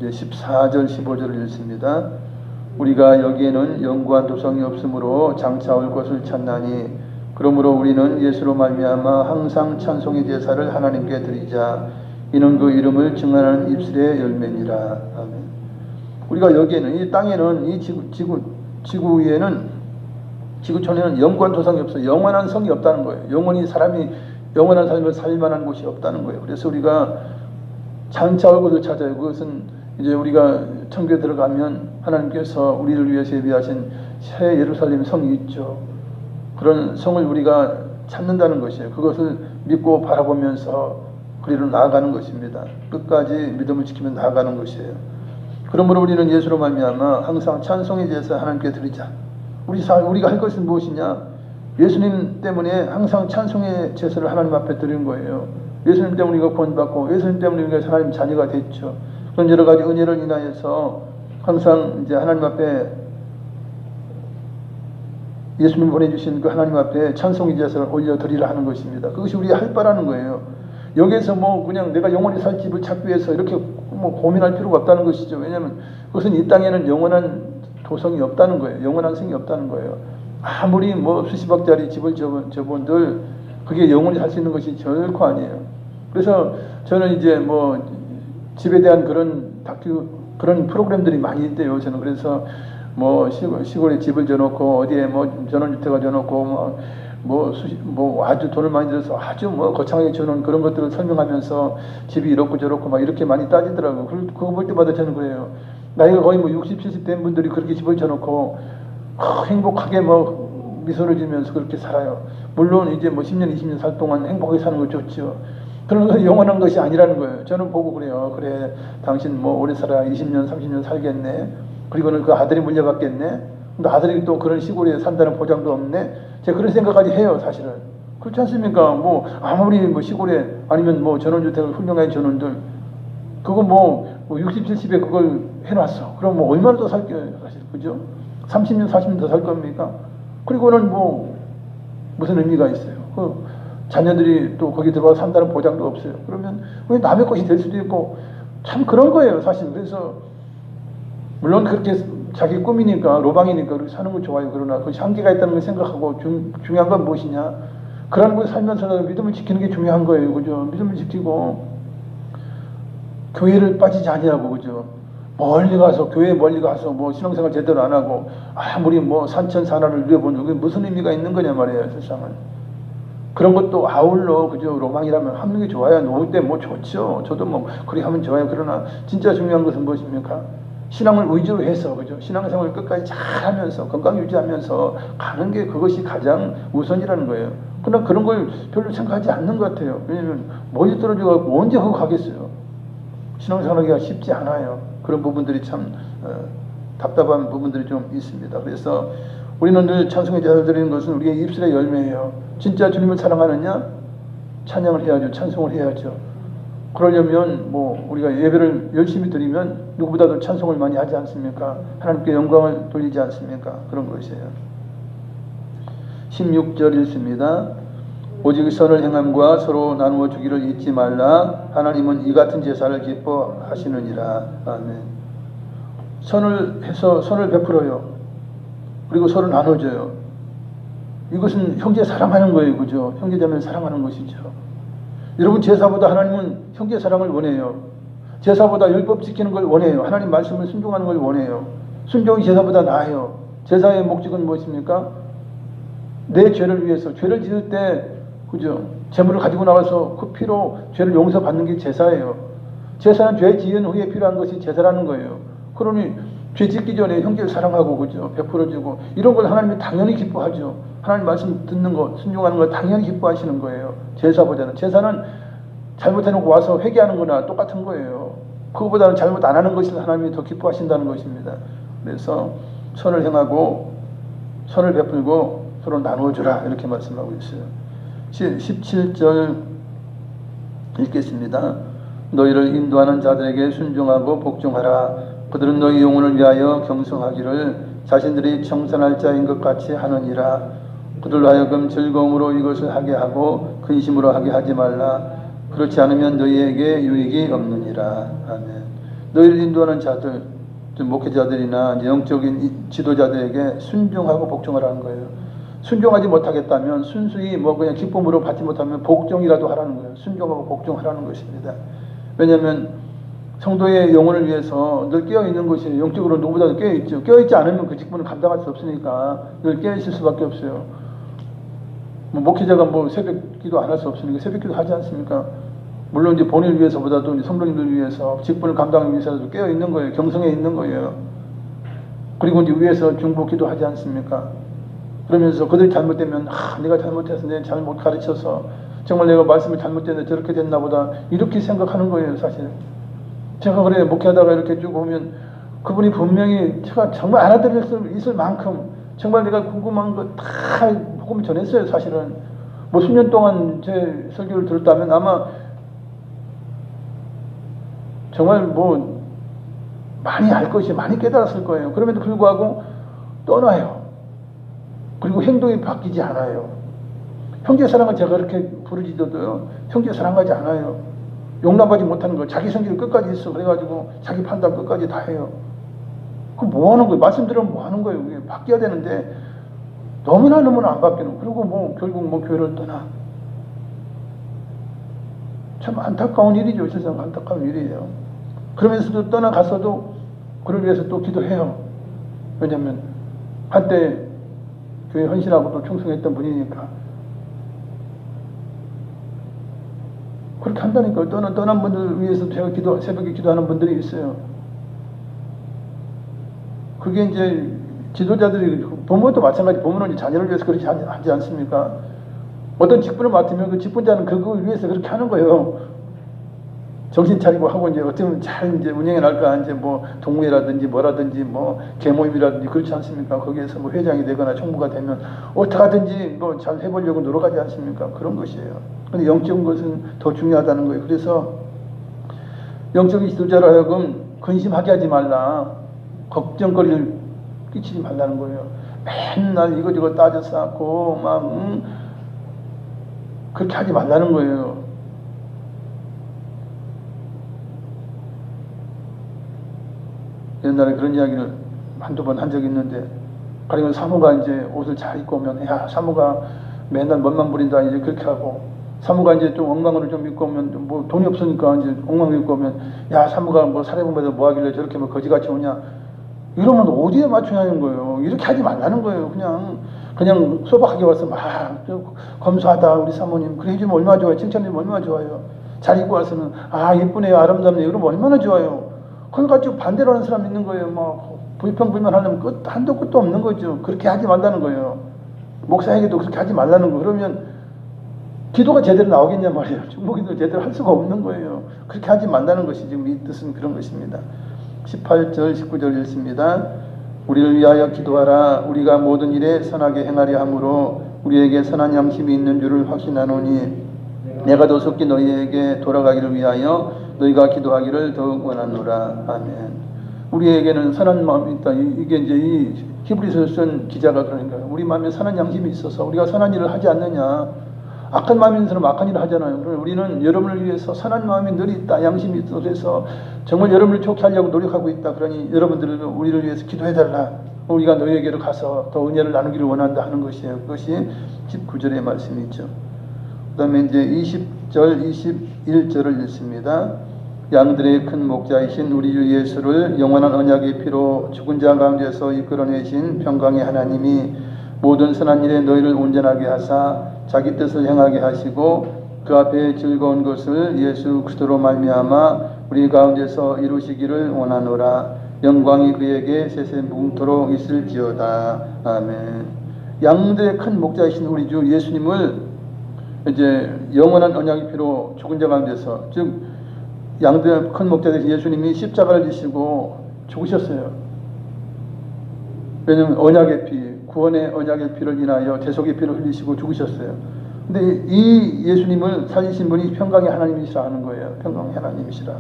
이제 14절 15절을 읽습니다. 우리가 여기에는 영구한 도성이 없으므로 장차 올 것을 찾나니 그러므로 우리는 예수로 말미암아 항상 찬송의 제사를 하나님께 드리자. 이는 그 이름을 증언하는 입술의 열매니라. 아멘. 우리가 여기에는 이 땅에는 이 지구 위에는 지구촌에는 영원한 도성이 없어요. 영원한 성이 없다는 거예요. 영원한 삶을 살 만한 곳이 없다는 거예요. 그래서 우리가 장차 올 것을 찾아요. 그것은 이제 우리가 천국에 들어가면 하나님께서 우리를 위해서 예비하신 새 예루살렘 성이 있죠. 그런 성을 우리가 찾는다는 것이에요. 그것을 믿고 바라보면서 그리로 나아가는 것입니다. 끝까지 믿음을 지키며 나아가는 것이에요. 그러므로 우리는 예수로 말미암아 항상 찬송의 제사 하나님께 드리자. 우리가 할 것은 무엇이냐? 예수님 때문에 항상 찬송의 제사를 하나님 앞에 드리는 거예요. 예수님 때문에 우리가 구원받고 예수님 때문에 우리가 하나님 자녀가 됐죠. 그런 여러 가지 은혜를 인하여서 항상 이제 하나님 앞에 예수님 보내주신 그 하나님 앞에 찬송의 제사를 올려드리라 하는 것입니다. 그것이 우리가 할 바라는 거예요. 여기에서 뭐 그냥 내가 영원히 살 집을 찾기 위해서 이렇게 뭐 고민할 필요가 없다는 것이죠. 왜냐하면 그것은 이 땅에는 영원한 도성이 없다는 거예요. 영원한 성이 없다는 거예요. 아무리 뭐 수십억짜리 집을 저본들 그게 영원히 살 수 있는 것이 결코 아니에요. 그래서 저는 이제 뭐 집에 대한 그런 프로그램들이 많이 있대요. 저는 그래서 뭐 시골에 집을 져놓고 어디에 뭐 전원주택을 져놓고 뭐 아주 돈을 많이 들여서 아주 뭐 거창하게 지어놓은 그런 것들을 설명하면서 집이 이렇고 저렇고 막 이렇게 많이 따지더라고요. 그거 볼 때마다 저는 그래요. 나이가 거의 뭐 60, 70 된 분들이 그렇게 집을 져놓고 행복하게 뭐 미소를 지면서 그렇게 살아요. 물론 이제 뭐 10년, 20년 살 동안 행복하게 사는 거 좋죠. 그런 것은 영원한 것이 아니라는 거예요. 저는 보고 그래요. 그래, 당신 뭐 오래 살아 20년, 30년 살겠네. 그리고는 그 아들이 물려받겠네. 근데 아들이 또 그런 시골에 산다는 보장도 없네. 제가 그런 생각까지 해요, 사실은. 그렇지 않습니까? 뭐 아무리 뭐 시골에 아니면 뭐 전원주택을 훌륭한 전원들 그거 뭐 60, 70에 그걸 해놨어. 그럼 뭐 얼마나 더 살게요, 사실. 그죠? 30년, 40년 더 살 겁니까? 그리고는 뭐 무슨 의미가 있어요? 그 자녀들이 또 거기 들어가서 산다는 보장도 없어요. 그러면 왜 남의 것이 될 수도 있고 참 그런 거예요, 사실. 그래서 물론 그렇게 자기 꿈이니까 로망이니까 그렇게 사는 건 좋아요. 그러나 그것이 한계가 있다는 걸 생각하고 중요한 건 무엇이냐? 그런 걸 살면서 믿음을 지키는 게 중요한 거예요. 그죠? 믿음을 지키고 교회를 빠지지 아니하고 그죠? 교회 멀리 가서 뭐 신앙생활 제대로 안 하고 아무리 뭐 산천산하를 누려본 게 무슨 의미가 있는 거냐 말이에요, 세상은. 그런 것도 아울러 그죠? 로망이라면 하는 게 좋아요. 노을 때 뭐 좋죠. 저도 뭐 그렇게 하면 좋아요. 그러나 진짜 중요한 것은 무엇입니까? 신앙을 의지로 해서 그죠? 신앙생활을 끝까지 잘 하면서 건강 유지하면서 가는 게 그것이 가장 우선이라는 거예요. 그러나 그런 걸 별로 생각하지 않는 것 같아요. 왜냐면 멀리 떨어져가지고 언제 그거 가겠어요? 신앙생활하기가 쉽지 않아요. 그런 부분들이 참 답답한 부분들이 좀 있습니다. 그래서 우리는 늘 찬송의 제사를 드리는 것은 우리의 입술의 열매예요. 진짜 주님을 사랑하느냐? 찬양을 해야죠. 찬송을 해야죠. 그러려면 뭐 우리가 예배를 열심히 드리면 누구보다도 찬송을 많이 하지 않습니까? 하나님께 영광을 돌리지 않습니까? 그런 것이에요. 16절 읽습니다. 오직 선을 행함과 서로 나누어 주기를 잊지 말라. 하나님은 이 같은 제사를 기뻐하시느니라. 아멘. 선을 해서 선을 베풀어요. 그리고 서로 나눠줘요. 이것은 형제 사랑하는 거예요. 그죠? 형제자매를 사랑하는 것이죠. 여러분, 제사보다 하나님은 형제 사랑을 원해요. 제사보다 율법 지키는 걸 원해요. 하나님 말씀을 순종하는 걸 원해요. 순종이 제사보다 나아요. 제사의 목적은 무엇입니까? 내 죄를 위해서, 죄를 지을 때, 그죠? 제물을 가지고 나가서 그 피로 죄를 용서받는 게 제사예요. 제사는 죄 지은 후에 필요한 것이 제사라는 거예요. 그러니 죄 짓기 전에 형제를 사랑하고, 그죠? 베풀어주고, 이런 걸 하나님이 당연히 기뻐하죠. 하나님 말씀 듣는 것, 순종하는 걸 당연히 기뻐하시는 거예요. 제사보다는. 제사는 잘못해놓고 와서 회개하는 거나 똑같은 거예요. 그거보다는 잘못 안 하는 것을 하나님이 더 기뻐하신다는 것입니다. 그래서 선을 행하고 선을 베풀고 서로 나누어주라, 이렇게 말씀하고 있어요. 17절 읽겠습니다. 너희를 인도하는 자들에게 순종하고 복종하라. 그들은 너희 영혼을 위하여 경성하기를 자신들이 청산할 자인 것 같이 하느니라. 그들로 하여금 즐거움으로 이것을 하게 하고 근심으로 하게 하지 말라. 그렇지 않으면 너희에게 유익이 없느니라. 아멘. 너희를 인도하는 자들, 목회자들이나 영적인 지도자들에게 순종하고 복종하라는 거예요. 순종하지 못하겠다면 순수히 그냥 기쁨으로 받지 못하면 복종이라도 하라는 거예요. 순종하고 복종하라는 것입니다. 왜냐하면 성도의 영혼을 위해서 늘 깨어있는 것이, 영적으로 누구보다도 깨어있죠. 깨어있지 않으면 그 직분을 감당할 수 없으니까 늘 깨어있을 수밖에 없어요. 목회자가 새벽 기도 안 할 수 없으니까 새벽 기도 하지 않습니까? 물론 이제 본인을 위해서보다도 이제 성도님들 위해서 직분을 감당하기 위해서도 깨어 있는 거예요. 경성에 있는 거예요. 그리고 이제 위에서 중보 기도 하지 않습니까? 그러면서 그들이 잘못되면 내가 잘못해서 내가 잘못 가르쳐서 정말 내가 말씀이 잘못됐는데 저렇게 됐나 보다, 이렇게 생각하는 거예요. 사실 제가 그래 목회하다가 이렇게 쭉 오면 그분이 분명히 제가 정말 알아들을 수 있을 만큼 정말 내가 궁금한 거 다 복음을 전했어요. 사실은 수년 동안 제 설교를 들었다면 아마 정말 많이 알 것이, 많이 깨달았을 거예요. 그럼에도 불구하고 떠나요. 그리고 행동이 바뀌지 않아요. 형제 사랑을 제가 그렇게 부르짖어도요, 형제 사랑하지 않아요. 용납하지 못하는 거, 자기 성질을 끝까지 있어. 그래가지고 자기 판단 끝까지 다 해요. 그럼 뭐 하는 거예요? 말씀 들으면 뭐 하는 거예요? 그게 바뀌어야 되는데 너무나 안 바뀌는. 그리고 결국 교회를 떠나. 참 안타까운 일이죠. 세상 안타까운 일이에요. 그러면서도 떠나가서도 그를 위해서 또 기도해요. 왜냐하면 한때 교회 헌신하고 또 충성했던 분이니까. 그렇게 한다니까요. 떠난 분들 위해서 제가 새벽에 기도하는 분들이 있어요. 그게 이제 지도자들이, 부모도 마찬가지. 부모는 자녀를 위해서 그렇게 하지 않습니까? 어떤 직분을 맡으면 그 직분자는 그걸 위해서 그렇게 하는 거예요. 정신 차리고 하고 이제 어쩌면 잘 이제 운영해 날까, 이제 동호회라든지 뭐라든지 계모임이라든지 그렇지 않습니까? 거기에서 회장이 되거나 총무가 되면 어떻게든지 잘 해보려고 노력하지 않습니까? 그런 것이에요. 근데 영적인 것은 더 중요하다는 거예요. 그래서 영적인 지도자로 하여금 근심하게 하지 말라. 걱정거리를 끼치지 말라는 거예요. 맨날 이거저거 따져 쌓고 그렇게 하지 말라는 거예요. 옛날에 그런 이야기를 한두 번 한 적이 있는데, 가령 사모가 이제 옷을 잘 입고 오면, 야, 사모가 맨날 멋만 부린다, 이제 그렇게 하고, 사모가 이제 좀 엉망으로 좀 입고 오면, 돈이 없으니까 이제 엉망으로 입고 오면, 야, 사모가 사례보면서 뭐 하길래 저렇게 거지같이 오냐, 이러면 어디에 맞추냐는 거예요. 이렇게 하지 말라는 거예요. 그냥 소박하게 와서 검소하다 우리 사모님, 그래 해주면 얼마나 좋아요. 칭찬해주면 얼마나 좋아요. 잘 입고 와서는 예쁘네요, 아름답네요, 이러면 얼마나 좋아요. 그걸 가지고 반대로 하는 사람 있는 거예요. 불평불만하려면 한도 끝도 없는 거죠. 그렇게 하지 말라는 거예요. 목사에게도 그렇게 하지 말라는 거. 그러면 기도가 제대로 나오겠냐 말이에요. 중보기도 제대로 할 수가 없는 거예요. 그렇게 하지 말라는 것이 지금 이 뜻은 그런 것입니다. 18절 19절 읽습니다. 우리를 위하여 기도하라. 우리가 모든 일에 선하게 행하려 함으로 우리에게 선한 양심이 있는 줄을 확신하노니 내가 도속히 너희에게 돌아가기를 위하여 너희가 기도하기를 더욱 원하노라. 아멘. 우리에게는 선한 마음이 있다. 이게 이제 이 히브리서를 쓴 기자가 그러는 거예요. 우리 마음에 선한 양심이 있어서 우리가 선한 일을 하지 않느냐. 악한 마음이 있는 사람은 악한 일을 하잖아요. 그러나 우리는 여러분을 위해서 선한 마음이 늘 있다, 양심이 있어. 그래서 정말 여러분을 좋게 하려고 노력하고 있다. 그러니 여러분들은 우리를 위해서 기도해달라. 우리가 너희에게로 가서 더 은혜를 나누기를 원한다 하는 것이에요. 그것이 19절의 말씀이죠. 그 다음에 이제 20절, 21절을 읽습니다. 양들의 큰 목자이신 우리 주 예수를 영원한 언약의 피로 죽은 자 가운데서 이끌어내신 평강의 하나님이 모든 선한 일에 너희를 온전하게 하사 자기 뜻을 행하게 하시고 그 앞에 즐거운 것을 예수 그리스도로 말미암아 우리 가운데서 이루시기를 원하노라. 영광이 그에게 세세무궁토록 있을지어다. 아멘. 양들의 큰 목자이신 우리 주 예수님을 이제 영원한 언약의 피로 죽은 자 가운데서, 즉 양들의 큰 목자이신 예수님이 십자가를 지시고 죽으셨어요. 왜냐하면 언약의 피, 구원의 언약의 피를 인하여 대속의 피를 흘리시고 죽으셨어요. 근데 이 예수님을 살리신 분이 평강의 하나님이시라 하는 거예요. 평강의 하나님이시라.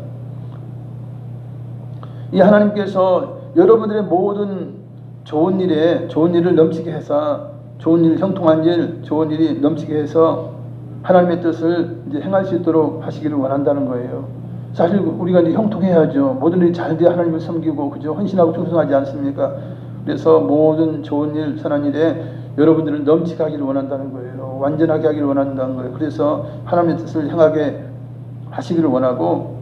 이 하나님께서 여러분들의 모든 좋은 일을 넘치게 해서, 좋은 일, 형통한 일, 좋은 일이 넘치게 해서 하나님의 뜻을 이제 행할 수 있도록 하시기를 원한다는 거예요. 사실 우리가 이제 형통해야죠. 모든 일이 잘 돼야 하나님을 섬기고, 그죠? 헌신하고 충성하지 않습니까? 그래서 모든 좋은 일, 선한 일에 여러분들을 넘치게 하기를 원한다는 거예요. 완전하게 하기를 원한다는 거예요. 그래서 하나님의 뜻을 행하게 하시기를 원하고,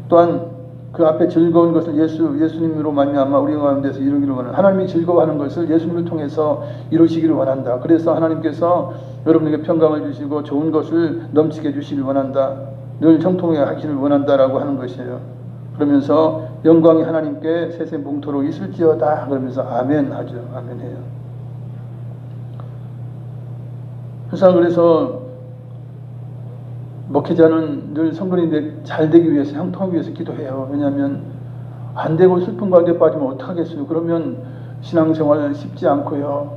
또한 그 앞에 즐거운 것을 예수님으로 말미암아 우리 가운데서 이루기를 원한다. 하나님이 즐거워하는 것을 예수님을 통해서 이루시기를 원한다. 그래서 하나님께서 여러분에게 평강을 주시고 좋은 것을 넘치게 해주시기를 원한다. 늘 형통하게 하기를 원한다라고 하는 것이에요. 그러면서 영광이 하나님께 세세무궁토록 있을지어다. 그러면서 아멘 하죠. 아멘 해요. 그래서 목회자는 늘 성도님들 잘 되기 위해서, 형통하기 위해서 기도해요. 왜냐하면 안 되고 슬픈 가운데 빠지면 어떡하겠어요. 그러면 신앙생활 쉽지 않고요.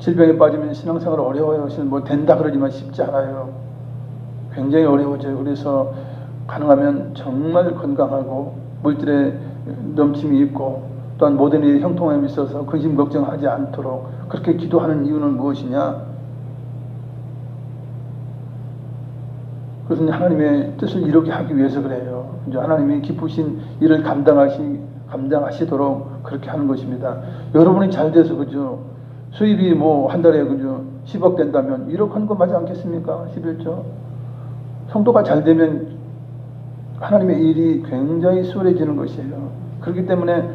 질병에 빠지면 신앙생활 어려워요. 뭐 된다 그러지만 쉽지 않아요. 굉장히 어려워져요. 그래서 가능하면 정말 건강하고 물질에 넘침이 있고 또한 모든 일이 형통함이 있어서 근심 걱정하지 않도록 그렇게 기도하는 이유는 무엇이냐? 그것은 하나님의 뜻을 이루게 하기 위해서 그래요. 이제 하나님이 기쁘신 일을 감당하시도록 그렇게 하는 것입니다. 여러분이 잘 돼서, 그죠? 수입이 뭐 한 달에, 그죠? 10억 된다면 1억 하는 거 맞지 않겠습니까? 11조. 성도가 잘 되면 하나님의 일이 굉장히 수월해지는 것이에요. 그렇기 때문에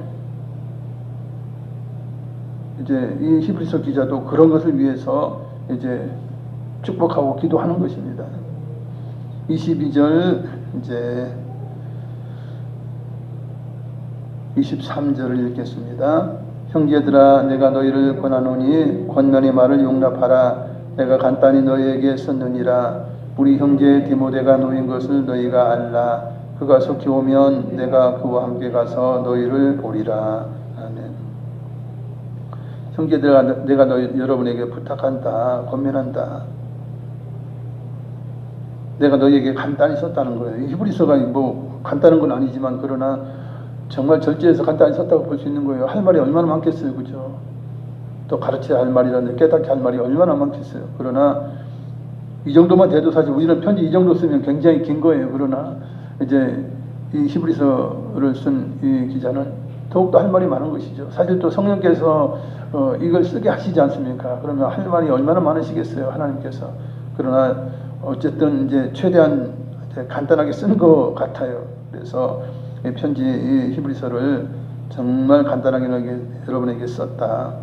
이제 이 히브리서 기자도 그런 것을 위해서 이제 축복하고 기도하는 것입니다. 22절 이제 23절을 읽겠습니다. 형제들아 내가 너희를 권하노니 권면의 말을 용납하라. 내가 간단히 너희에게 썼느니라. 우리 형제 디모데가 놓인 것을 너희가 알라. 그가 속히 오면 내가 그와 함께 가서 너희를 보리라. 아멘. 형제들아 내가 여러분에게 부탁한다. 권면한다. 내가 너희에게 간단히 썼다는 거예요. 히브리서가 뭐 간단한 건 아니지만 그러나 정말 절제해서 간단히 썼다고 볼 수 있는 거예요. 할 말이 얼마나 많겠어요. 그죠? 또 가르쳐야 할 말이라든지 깨닫게 할 말이 얼마나 많겠어요. 그러나 이 정도만 돼도 사실 우리는 편지 이 정도 쓰면 굉장히 긴 거예요. 그러나 이제 이 히브리서를 쓴 이 기자는 더욱더 할 말이 많은 것이죠. 사실 또 성령께서 이걸 쓰게 하시지 않습니까? 그러면 할 말이 얼마나 많으시겠어요. 하나님께서. 그러나 어쨌든 이제 최대한 이제 간단하게 쓴 것 같아요. 그래서 이 편지, 이 히브리서를 정말 간단하게 여러분에게 썼다.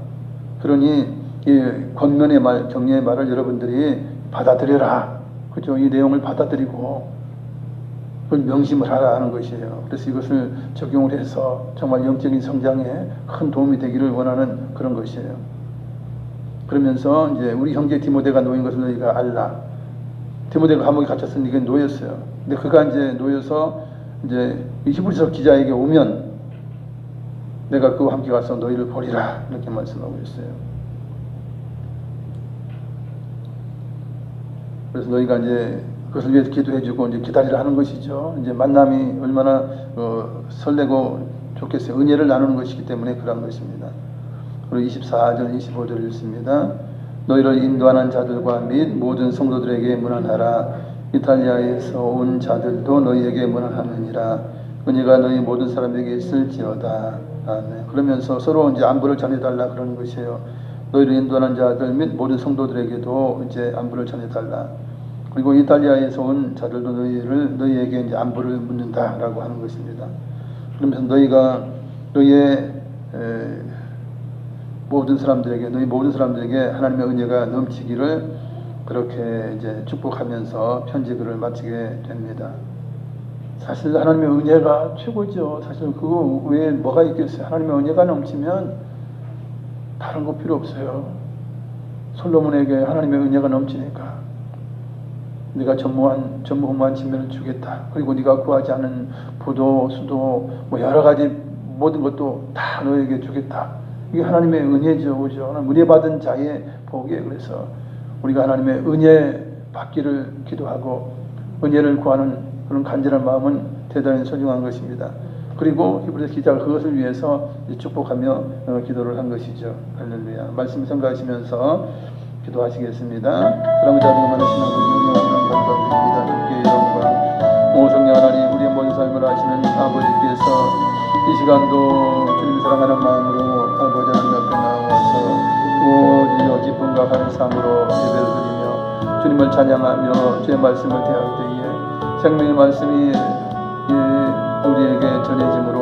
그러니 이 권면의 말, 격려의 말을 여러분들이 받아들여라. 그죠? 이 내용을 받아들이고 그걸 명심을 하라 하는 것이에요. 그래서 이것을 적용을 해서 정말 영적인 성장에 큰 도움이 되기를 원하는 그런 것이에요. 그러면서 이제 우리 형제 디모데가 놓인 것을 너희가 알라. 디모데가 감옥에 갇혔으니 이게 놓였어요. 근데 그가 이제 놓여서 이제 이 히브리서 기자에게 오면 내가 그와 함께 가서 너희를 보리라. 이렇게 말씀하고 있어요. 그래서 너희가 이제 그것을 위해서 기도해주고 이제 기다리라 하는 것이죠. 이제 만남이 얼마나 설레고 좋겠어요. 은혜를 나누는 것이기 때문에 그런 것입니다. 그리고 24절, 25절 읽습니다. 너희를 인도하는 자들과 및 모든 성도들에게 문안하라. 이탈리아에서 온 자들도 너희에게 문안하느니라. 은혜가 너희 모든 사람에게 있을지어다. 아멘. 그러면서 서로 이제 안부를 전해달라 그러는 것이에요. 너희를 인도하는 자들 및 모든 성도들에게도 이제 안부를 전해달라. 그리고 이탈리아에서 온 자들도 너희에게 이제 안부를 묻는다라고 하는 것입니다. 그러면서 너희가 너희의 너희 모든 사람들에게 하나님의 은혜가 넘치기를 그렇게 이제 축복하면서 편지글을 마치게 됩니다. 사실 하나님의 은혜가 최고죠. 사실 그거 외에 뭐가 있겠어요. 하나님의 은혜가 넘치면 다른 거 필요 없어요. 솔로몬에게 하나님의 은혜가 넘치니까 네가 전무후무한 진면을 주겠다. 그리고 네가 구하지 않은 부도 수도 뭐 여러 가지 모든 것도 다 너에게 주겠다. 이게 하나님의 은혜죠. 그죠? 은혜 받은 자의 복이에요. 그래서 우리가 하나님의 은혜 받기를 기도하고 은혜를 구하는 그런 간절한 마음은 대단히 소중한 것입니다. 그리고 히브리서 기자가 그것을 위해서 축복하며 기도를 한 것이죠. 할렐루야. 말씀 생각하시면서 기도하시겠습니다. 사랑과 자비가 많으신 아버지 영광 감사드립니다. 주께 영광. 오 성령 하나님, 우리의 모든 삶을 아시는 아버지께서 이 시간도 주님 사랑하는 마음으로 아버지 하나님 앞에 나와서 기쁨과 감사함으로 예배를 드리며 주님을 찬양하며 주의 말씀을 대할 때에 생명의 말씀이 우리에게 전해짐으로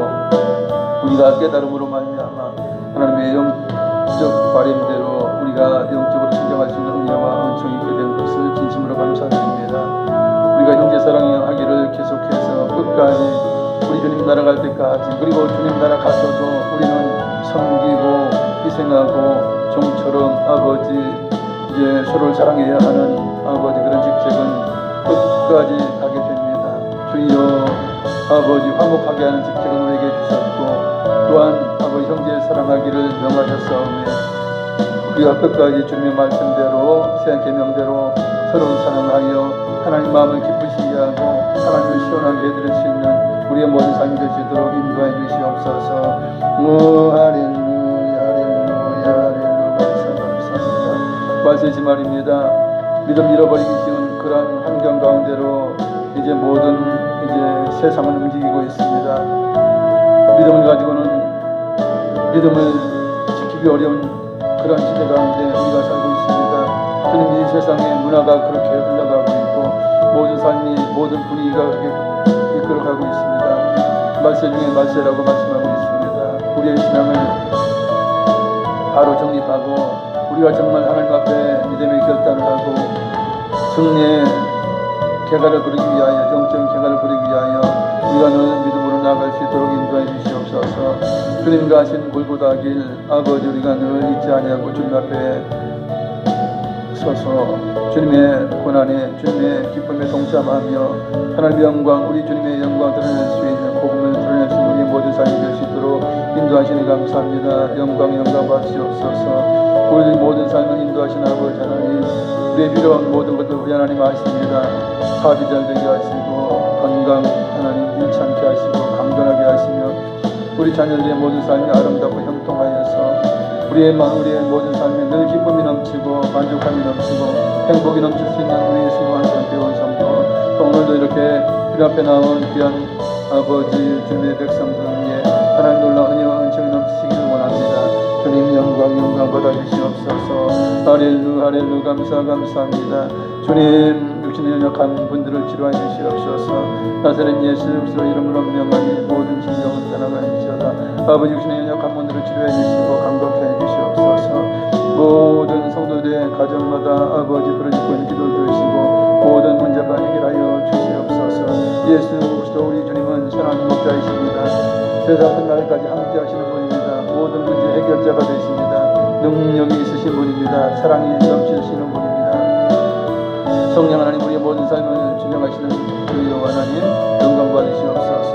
우리가 깨달음으로 말미암아 하나님의 영적 바램대로 우리가 영적으로 성장할 수 있는 은혜와 은총이 있게 된 것을 진심으로 감사드립니다. 우리가 형제 사랑하기를 계속해서 끝까지 우리 주님 나라 갈 때까지, 그리고 주님 나라 가서도 우리는 섬기고 희생하고 종처럼 아버지 이제 서로를 사랑해야 하는 아버지 그런 직책은 끝까지 가게 됩니다. 주여 아버지 화목하게 하는 직책은 우리에게 주셨고 또한 아버지 형제 사랑하기를 명하셨사오매 우리가 끝까지 주님의 말씀대로 새 계명대로 서로 사랑하여 하나님 마음을 기쁘시게 하고 하나님을 시원하게 해드릴 수 있는 우리의 모든 삶이 되시도록 인도해 주시옵소서. 할렐루야 할렐루야 할렐루야 감사합니다. 말씀이지 말입니다. 믿음 잃어버리기 쉬운 그런 환경 가운데로 이제 모든 이제 세상은 움직이고 있습니다. 믿음을 가지고는 믿음을 지키기 어려운 그런 시대 가운데 우리가 살고 있습니다. 주님, 이 세상의 문화가 그렇게 흘러가고 있고 모든 삶이 모든 분위기가 그렇게 이끌어가고 있습니다. 말세 중에 말세라고 말씀하고 있습니다. 우리의 신앙을 바로 정립하고 우리가 정말 하나님 앞에 믿음의 결단을 하고 승리의 개가를 부리기 위하여 영적인 개가를 부리기 위하여 우리가 너는 믿음으로 나아갈 수 있도록 인도해 주시옵소서. 주님과 하신 골고다 길 아버지 우리가 늘 잊지 아니하고 주님 앞에 서서 주님의 고난에 주님의 기쁨에 동참하며 하나님의 영광 우리 주님의 영광 드러낼 수 있는 복음을 드러낼 수 있는 우리의 모든 삶이 될 수 있도록 인도하시니 감사합니다. 영광 받으시옵소서. 우리 모든 삶을 인도하시는 아버지 하나님, 우리의 필요한 모든 것들 우리 하나님 아십니다. 사업이 잘 되게 하시고 건강 하나님 일치않게 하시고 강건하게 하시며 우리 자녀들의 모든 삶이 아름답고 형통하여서 우리의 모든 삶에 늘 기쁨이 넘치고 만족함이 넘치고 행복이 넘칠 수 있는 우리의 수고한 삶 배운 삶도 또 오늘도 이렇게 우리 앞에 나온 귀한 아버지 주님의 백성들 위해 하나님 놀라운 은혜와 은총이 넘치시기를 원합니다. 주님 영광 받아주시옵소서. 할렐루야 감사합니다. 주님 육신의 연약한 분들을 치료해 주시옵소서. 나사렛 예수 그리스도 이름으로 명하니 모든 질병은 떠나갈지어다. 아버지 육신의 연약한 분들을 치료해 주시고 강건케 해 주시옵소서. 모든 성도들의 가정마다 아버지 부르짖고 있는 기도를 들으시고 모든 문제가 해결하여 주시옵소서. 예수 그리스도 우리 주님은 선한 목자이십니다. 세상 끝날까지 함께 하시는 분입니다. 모든 문제 해결자가 되십니다. 능력이 있으신 분입니다. 사랑이 넘치시는 분입니다. 성령 하나님 우리의 모든 삶을 주장하시는 주여 하나님 영광 받으시옵소서.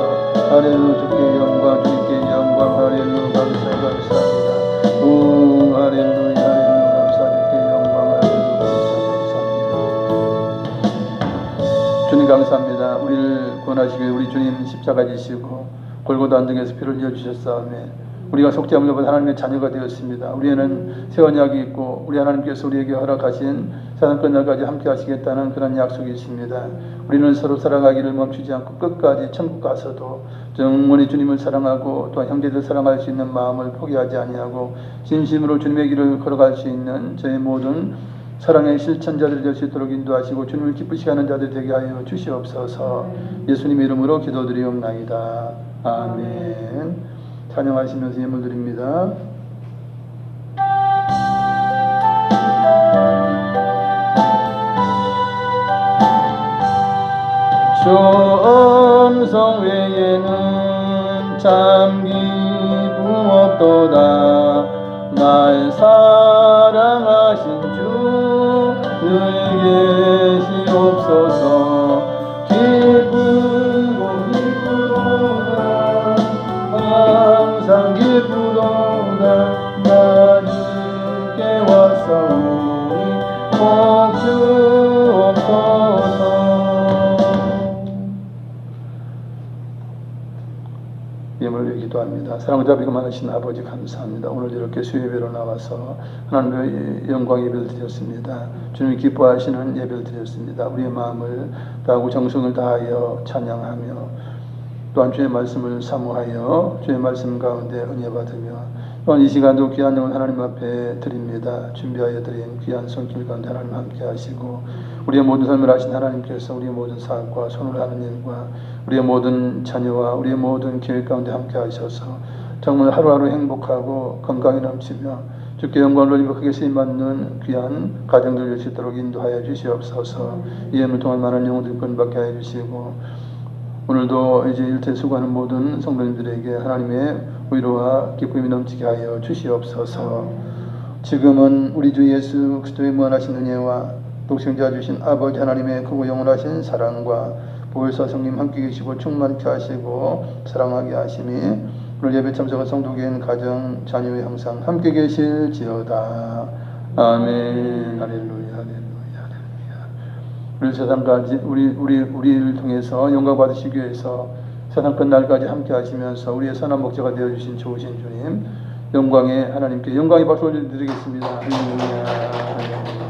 할렐루야 주께 영광 주님께 영광 할렐루야 감사합니다. 오 할렐루야 감사 주께 영광 할렐루야 감사합니다. 주님 감사합니다. 우리를 구원하시기 우리 주님 십자가 지시고 골고다 언덕에서 피를 흘려 주셨사오매 우리가 속죄 함을 받은 하나님의 자녀가 되었습니다. 우리에는 새 언약이 있고 우리 하나님께서 우리에게 허락하신 세상 끝날까지 함께 하시겠다는 그런 약속이 있습니다. 우리는 서로 사랑하기를 멈추지 않고 끝까지 천국 가서도 영원히 주님을 사랑하고 또한 형제들 사랑할 수 있는 마음을 포기하지 아니하고 진심으로 주님의 길을 걸어갈 수 있는 저희 모든 사랑의 실천자들이 될 수 있도록 인도하시고 주님을 기쁘시게 하는 자들 되게 하여 주시옵소서. 예수님의 이름으로 기도드리옵나이다. 아멘. 찬양하시면서 예물 드립니다. 주 음성 외에는 참 기쁨 없도다. 날 사랑하신 주 늘 계시옵소서. 기쁘도다 항상 기쁘도다. 나님께 왔사오니 꼭 주옵소서. 예물을 기도합니다. 사랑자비가 많으신 아버지 감사합니다. 오늘 이렇게 수예배로 나와서 하나님의 영광 예배를 드렸습니다. 주님이 기뻐하시는 예배를 드렸습니다. 우리의 마음을 다하고 정성을 다하여 찬양하며 또한 주의 말씀을 사모하여 주의 말씀 가운데 은혜 받으며 또한 이 시간도 귀한 영을 하나님 앞에 드립니다. 준비하여 드린 귀한 손길 가운데 하나님 함께 하시고 우리의 모든 삶을 하신 하나님께서 우리의 모든 사업과 손을 하는 일과 우리의 모든 자녀와 우리의 모든 계획 가운데 함께 하셔서 정말 하루하루 행복하고 건강이 넘치며 주께 영광을 돌리고 크게 쓰임받는 귀한 가정들 될 수 있도록 인도하여 주시옵소서. 이 예물 통한 많은 영혼들 구원받게 하여 주시고 오늘도 이제 일태 수고하는 모든 성도님들에게 하나님의 위로와 기쁨이 넘치게 하여 주시옵소서. 지금은 우리 주 예수 그리스도의 무한하신 은혜와 독생자 주신 아버지 하나님의 크고 영원하신 사랑과 보혜사 성님 함께 계시고 충만케 하시고 사랑하게 하심이 오늘 예배 참석한 성도계인 가정 자녀의 항상 함께 계실지어다. 아멘. 할렐루야. 우리 세상까지 우리를 통해서 영광 받으시기 위해서 세상 끝날까지 함께 하시면서 우리의 선한 목자가 되어 주신 좋으신 주님 영광의 하나님께 영광의 박수를 드리겠습니다. 할렐루야.